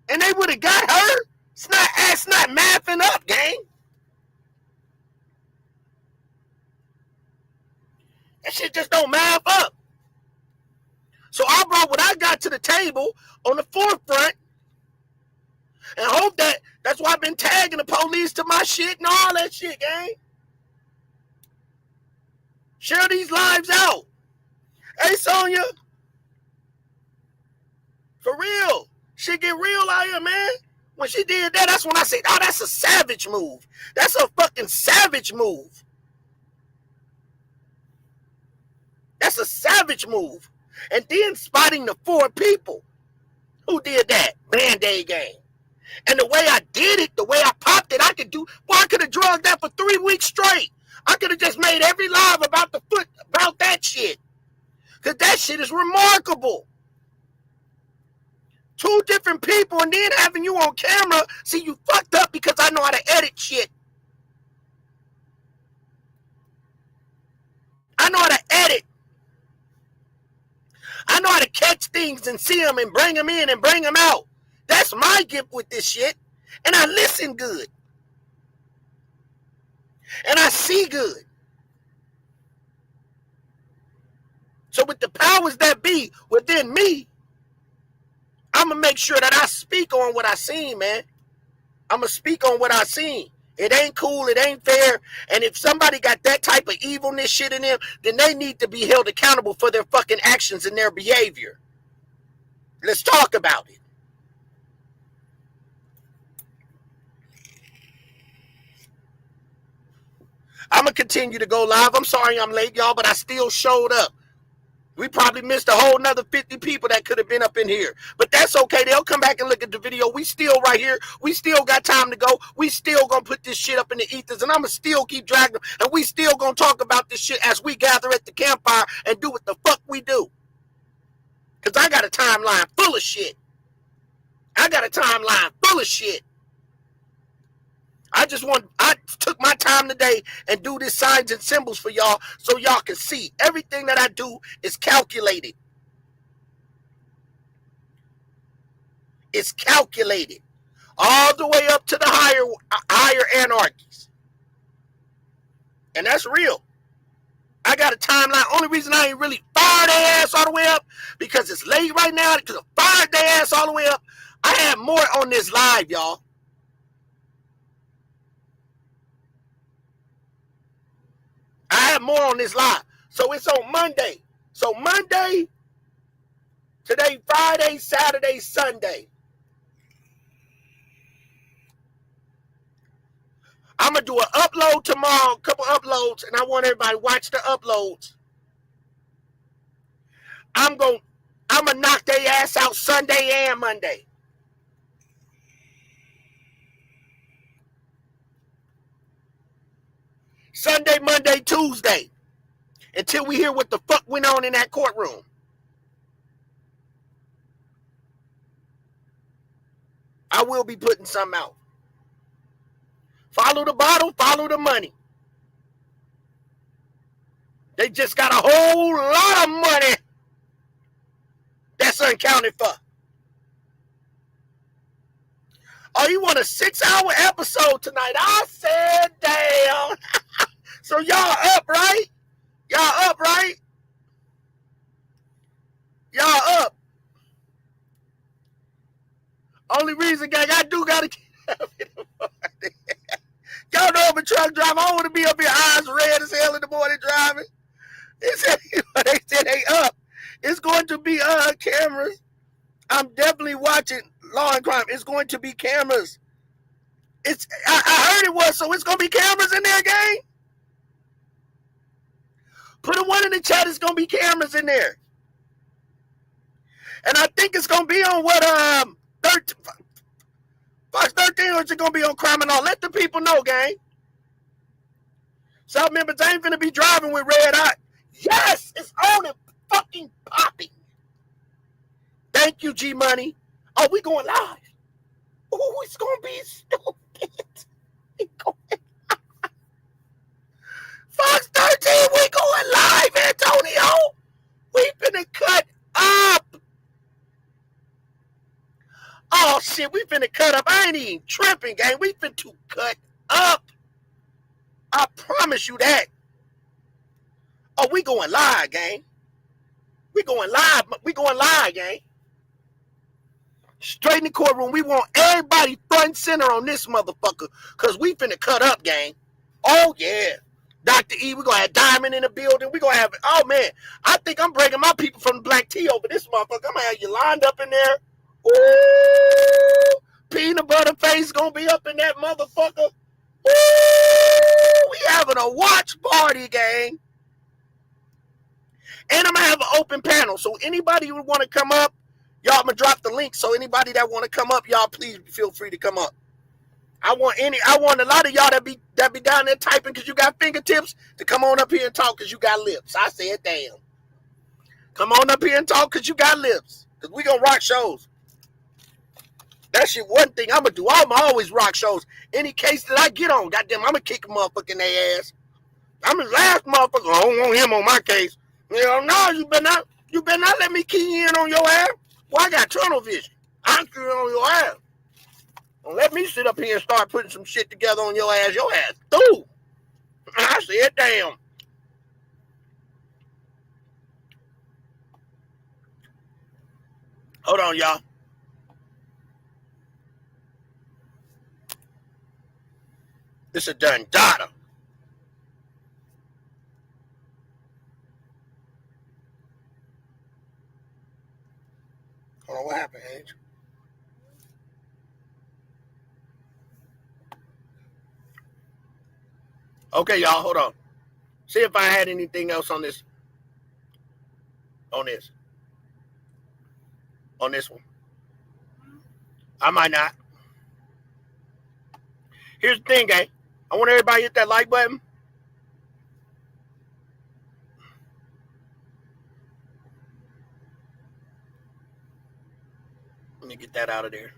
And they would have got her? It's not mathing up, gang. That shit just don't math up. So I brought what I got to the table on the forefront and hope that's why I've been tagging the police to my shit and all that shit, gang. Share these lives out. Hey, Sonya. For real. Shit get real out here, man. When she did that, that's when I said, oh, that's a savage move. That's a fucking savage move. That's a savage move. And then spotting the 4 people who did that Band-Aid game. And the way I did it, the way I popped it, I could have drugged that for 3 weeks straight. I could have just made every live about that shit. Because that shit is remarkable. 2 different people and then having you on camera. See, you fucked up because I know how to edit shit. I know how to edit. I know how to catch things and see them and bring them in and bring them out. That's my gift with this shit. And I listen good. And I see good. So with the powers that be within me, I'm going to make sure that I speak on what I seen, man. I'm going to speak on what I seen. It ain't cool. It ain't fair. And if somebody got that type of evilness shit in them, then they need to be held accountable for their fucking actions and their behavior. Let's talk about it. I'm going to continue to go live. I'm sorry I'm late, y'all, but I still showed up. We probably missed a whole nother 50 people that could have been up in here. But that's okay. They'll come back and look at the video. We still right here. We still got time to go. We still going to put this shit up in the ethers. And I'm going to still keep dragging them. And we still going to talk about this shit as we gather at the campfire and do what the fuck we do. Because I got a timeline full of shit. I took my time today and do this signs and symbols for y'all so y'all can see everything that I do is calculated. It's calculated all the way up to the higher anarchies. And that's real. I got a timeline. Only reason I ain't really fired their ass all the way up because it's late right now because I fired their ass all the way up. I have more on this live, y'all. I have more on this live. So it's on Monday. So Monday, today, Friday, Saturday, Sunday. I'm going to do an upload tomorrow, a couple uploads, and I want everybody to watch the uploads. I'm going to knock their ass out Sunday and Monday. Sunday, Monday, Tuesday, until we hear what the fuck went on in that courtroom. I will be putting something out. Follow the bottle, follow the money. They just got a whole lot of money that's son counted for? Oh, you want a 6-hour episode tonight? I said, damn. So y'all up, right? Y'all up, right? Y'all up. Only reason, gang, I do gotta get up in the morning. Y'all know I'm a truck driver. I don't want to be up here eyes red as hell in the morning driving. They said they up. It's going to be cameras. I'm definitely watching Law and Crime. It's going to be cameras. I heard it was, so it's gonna be cameras in there, gang. Put a one in the chat. It's gonna be cameras in there, and I think it's gonna be on what Fox 13, or is it gonna be on Crime and All? Let the people know, gang. South Memphis ain't finna be driving with red eye. Yes, it's on and fucking popping. Thank you, G Money. Oh, we going live. Oh, it's gonna be stupid. Fox 13, we going live, Antonio. We finna cut up. Oh shit, we finna cut up. I ain't even tripping, gang. We finna cut up. I promise you that. Oh, we going live, gang. We going live. We going live, gang. Straight in the courtroom. We want everybody front and center on this motherfucker, because we finna cut up, gang. Oh, yeah. Dr. E, we're going to have Diamond in the building. We're going to have, oh, man. I think I'm bringing my people from the Black Tea over this motherfucker. I'm going to have you lined up in there. Ooh. Peanut butter face going to be up in that motherfucker. Ooh. We having a watch party, gang. And I'm going to have an open panel. So anybody who want to come up, y'all, I'm going to drop the link. So anybody that want to come up, y'all, please feel free to come up. I want a lot of y'all that be down there typing because you got fingertips to come on up here and talk because you got lips. I said, damn. Come on up here and talk because you got lips. Because we going to rock shows. That shit, one thing I'm going to do. I'm always rock shows. Any case that I get on, goddamn, I'm going to kick a motherfucker in their ass. I'm his last motherfucker. I don't want him on my case. You know, no, you better not let me key in on your ass. Well, I got tunnel vision. I'm keying on your ass. Don't let me sit up here and start putting some shit together on your ass. Your ass through. I said, damn. Hold on, y'all. This is done data. Hold on, what happened, Ange? Okay, y'all, hold on. See if I had anything else on this. On this one. I might not. Here's the thing, gang. I want everybody to hit that like button. Let me get that out of there.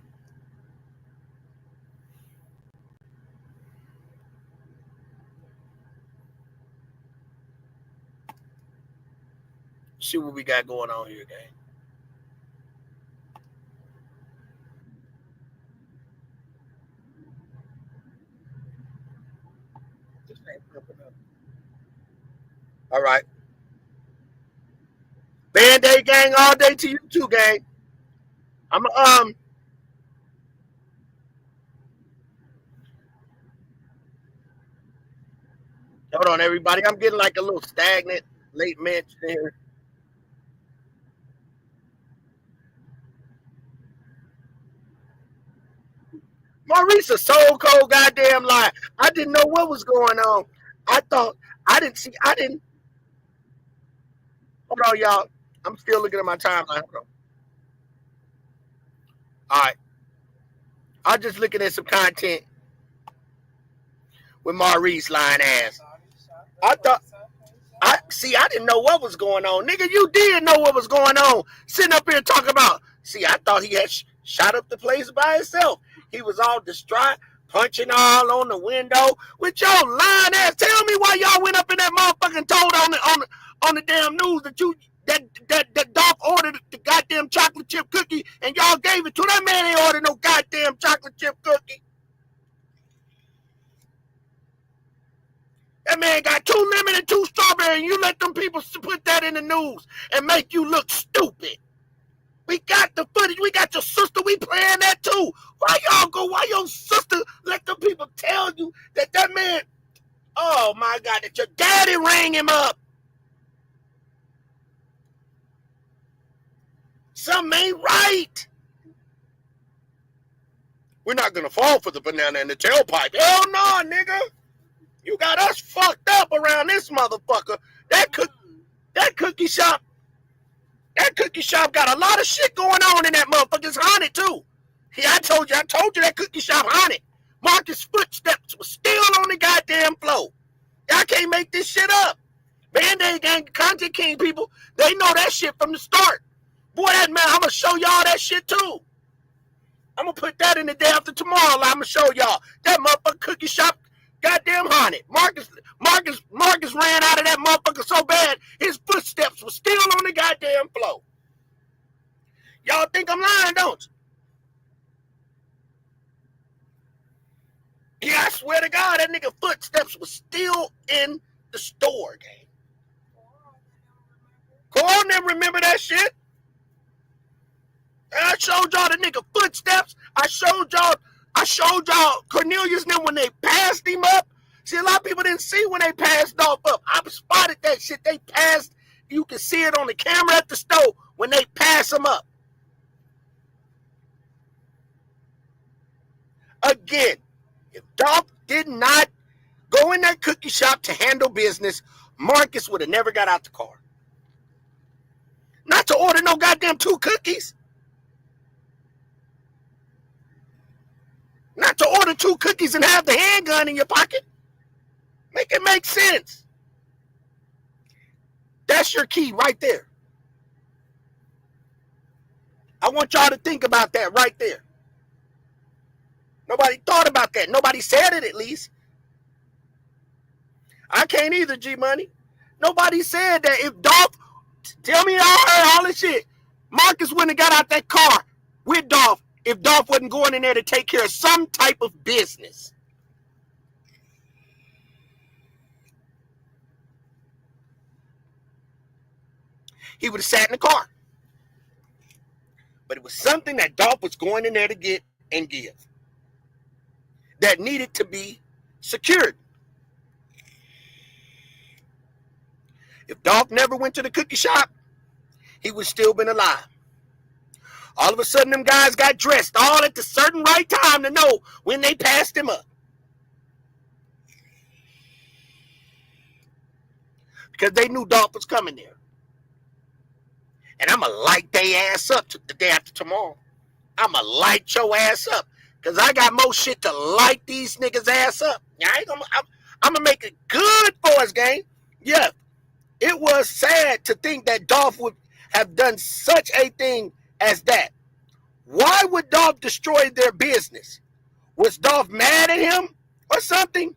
See what we got going on here, gang. All right. Band-Aid gang all day to you too, gang. I'm hold on, everybody. I'm getting like a little stagnant late mention here. Maurice a so cold goddamn lie. I didn't know what was going on. Hold on, y'all. I'm still looking at my timeline. Hold on. All right. I'm just looking at some content with Maurice lying ass. I didn't know what was going on. Nigga, you did know what was going on. Sitting up here talking about, I thought he had shot up the place by himself. He was all distraught, punching all on the window with your lying ass. Tell me why y'all went up in that motherfucking told on the damn news that Dolph ordered the goddamn chocolate chip cookie, and y'all gave it to that man. Ain't ordered no goddamn chocolate chip cookie. That man got 2 lemon and 2 strawberry, and you let them people put that in the news and make you look stupid. We got the footage. We got your sister. We playing that too. Why your sister let them people tell you that man, oh my God, that your daddy rang him up? Something ain't right. We're not going to fall for the banana in the tailpipe. Hell no, nigga. You got us fucked up around this motherfucker. That cookie shop got a lot of shit going on in that motherfucker. It's haunted too. Yeah, I told you that cookie shop haunted. Marcus' footsteps was still on the goddamn floor. Y'all can't make this shit up. Band-Aid Gang, Content King people, they know that shit from the start. Boy, that man, I'm gonna show y'all that shit too. I'm gonna put that in the day after tomorrow. I'm gonna show y'all that motherfucker cookie shop. Goddamn haunted. Marcus ran out of that motherfucker so bad, his footsteps were still on the goddamn floor. Y'all think I'm lying, don't you? Yeah, I swear to God, that nigga footsteps was still in the store, gang. Go on and remember that shit. And I showed y'all the nigga footsteps. I showed y'all Cornelius and them when they passed him up. See, a lot of people didn't see when they passed Dolph up. I spotted that shit. They passed. You can see it on the camera at the store when they pass him up. Again, if Dolph did not go in that cookie shop to handle business, Marcus would have never got out the car. Not to order no goddamn 2 cookies. Not to order 2 cookies and have the handgun in your pocket. Make it make sense. That's your key right there. I want y'all to think about that right there. Nobody thought about that. Nobody said it, at least. I can't either, G-Money. Nobody said that if Dolph, tell me y'all heard all this shit, Marcus wouldn't have got out that car with Dolph if Dolph wasn't going in there to take care of some type of business. He would have sat in the car. But it was something that Dolph was going in there to get and give that needed to be secured. If Dolph never went to the cookie shop, he would still been alive. All of a sudden, them guys got dressed all at the certain right time to know when they passed him up. Because they knew Dolph was coming there. And I'm going to light their ass up the day after tomorrow. I'm going to light your ass up. Because I got more shit to light these niggas' ass up. I'm going to make it good for us, gang. Yeah, it was sad to think that Dolph would have done such a thing as that. Why would Dolph destroy their business? Was Dolph mad at him or something?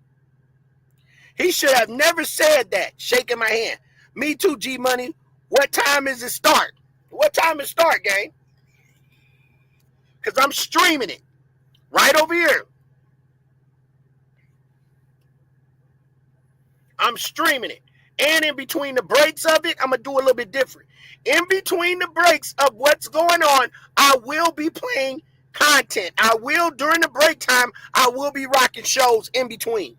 He should have never said that, shaking my hand. Me too, G-Money. What time is it start? What time is start, gang? Because I'm streaming it right over here. I'm streaming it. And in between the breaks of it, I'm going to do a little bit different. In between the breaks of what's going on, I will be playing content. I will, during the break time, I will be rocking shows in between.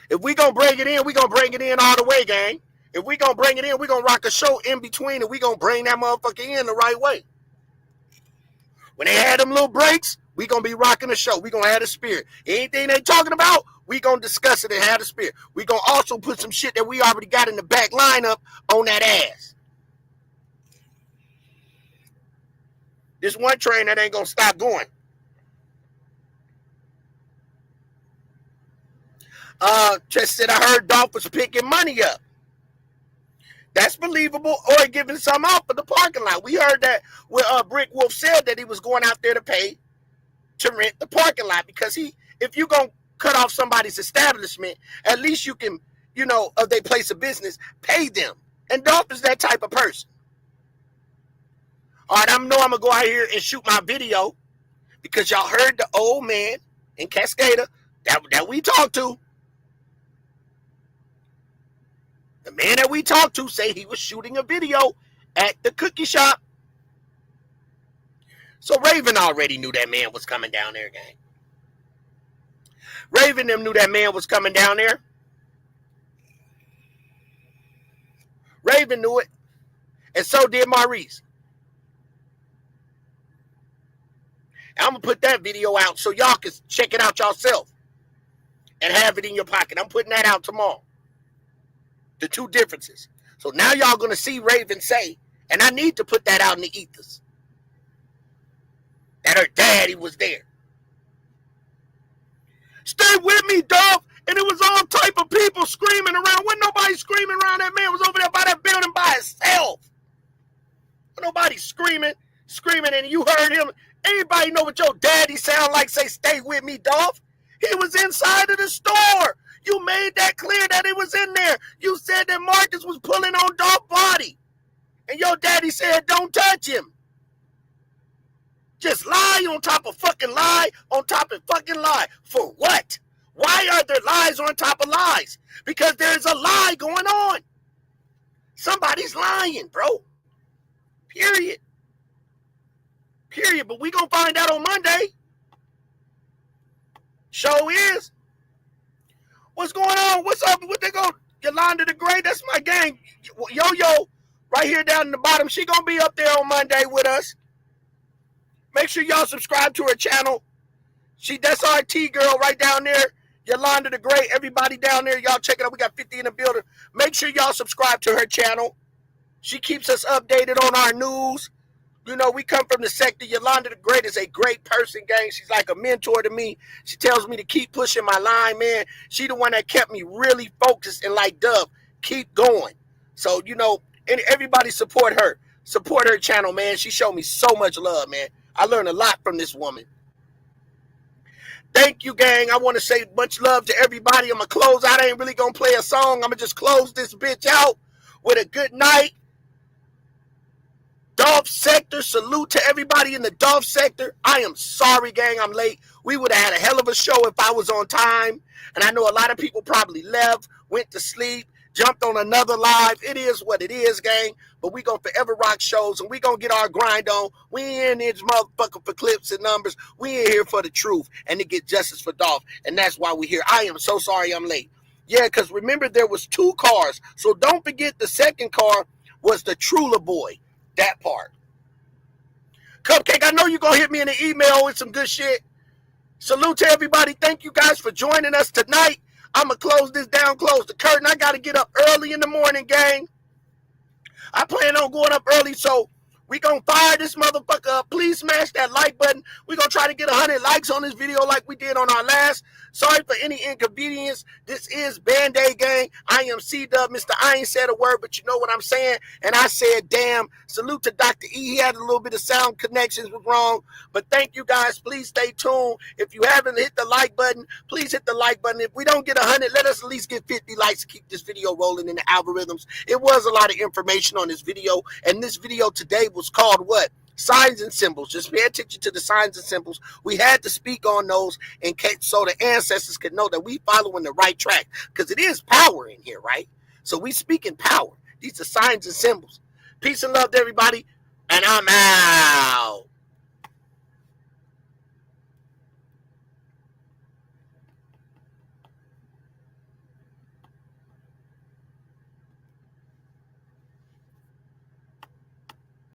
If we going to bring it in, we going to bring it in all the way, gang. If we going to bring it in, we going to rock a show in between, and we going to bring that motherfucker in the right way. When they had them little breaks, we going to be rocking the show. We going to have the spirit. Anything they talking about, we going to discuss it and have the spirit. We going to also put some shit that we already got in the back lineup on that ass. This one train that ain't going to stop going. Just said I heard Dolph was picking money up. That's believable, or giving some out for the parking lot. We heard that where Brick Wolf said that he was going out there to pay to rent the parking lot, because if you're going to cut off somebody's establishment, at least you can of their place of business, pay them. And Dolph is that type of person. All right, I'm going to go out here and shoot my video because y'all heard the old man in Cascada that we talked to. The man that we talked to say he was shooting a video at the cookie shop. So Raven already knew that man was coming down there, gang. Raven them knew that man was coming down there. Raven knew it. And so did Maurice. I'm going to put that video out so y'all can check it out yourself and have it in your pocket. I'm putting that out tomorrow. The two differences. So now y'all going to see Raven say, and I need to put that out in the ethers, that her daddy was there. Stay with me, Dolph. And it was all type of people screaming around. Wasn't nobody screaming around. That man was over there by that building by himself. Nobody screaming, and you heard him. Anybody know what your daddy sound like? Say, stay with me, Dolph. He was inside of the store. You made that clear that it was in there. You said that Marcus was pulling on Dolph's body. And your daddy said, don't touch him. Just lie on top of fucking lie on top of fucking lie. For what? Why are there lies on top of lies? Because there's a lie going on. Somebody's lying, bro. Period. But we gonna find out on Monday. Show is. What's going on? What's up? What they go? Yolanda the Great. That's my gang. Yo, right here down in the bottom. She gonna be up there on Monday with us. Make sure y'all subscribe to her channel. That's our T girl right down there. Yolanda the Great. Everybody down there, y'all check it out. We got 50 in the building. Make sure y'all subscribe to her channel. She keeps us updated on our news. We come from the sector. Yolanda the Great is a great person, gang. She's like a mentor to me. She tells me to keep pushing my line, man. She the one that kept me really focused and like, Dove, keep going. So, and everybody support her. Support her channel, man. She showed me so much love, man. I learned a lot from this woman. Thank you, gang. I want to say much love to everybody. I'm going to close out. I ain't really going to play a song. I'm going to just close this bitch out with a good night. Dolph sector, salute to everybody in the Dolph sector. I am sorry, gang, I'm late. We would have had a hell of a show if I was on time. And I know a lot of people probably left, went to sleep, jumped on another live. It is what it is, gang. But we going to forever rock shows, and we going to get our grind on. We ain't in this motherfucker for clips and numbers. We ain't here for the truth and to get justice for Dolph. And that's why we here. I am so sorry I'm late. Yeah, because remember, there was 2 cars. So don't forget the second car was the Trula boy. That part. Cupcake, I know you're going to hit me in the email with some good shit. Salute to everybody. Thank you guys for joining us tonight. I'm going to close this down, close the curtain. I got to get up early in the morning, gang. I plan on going up early, so we going to fire this motherfucker up. Please smash that like button. We're going to try to get 100 likes on this video like we did on our last. Sorry for any inconvenience. This is Band-Aid Gang. I am C-Dub, Mr. I ain't said a word, but you know what I'm saying. And I said, damn. Salute to Dr. E. He had a little bit of sound connections was wrong. But thank you guys. Please stay tuned. If you haven't hit the like button, please hit the like button. If we don't get 100, let us at least get 50 likes to keep this video rolling in the algorithms. It was a lot of information on this video. And this video today was called what? Signs and symbols. Just pay attention to the signs and symbols. We had to speak on those in case so the ancestors could know that we following the right track, because it is power in here, right? So we speak in power. These are signs and symbols. Peace and love to everybody, and I'm out.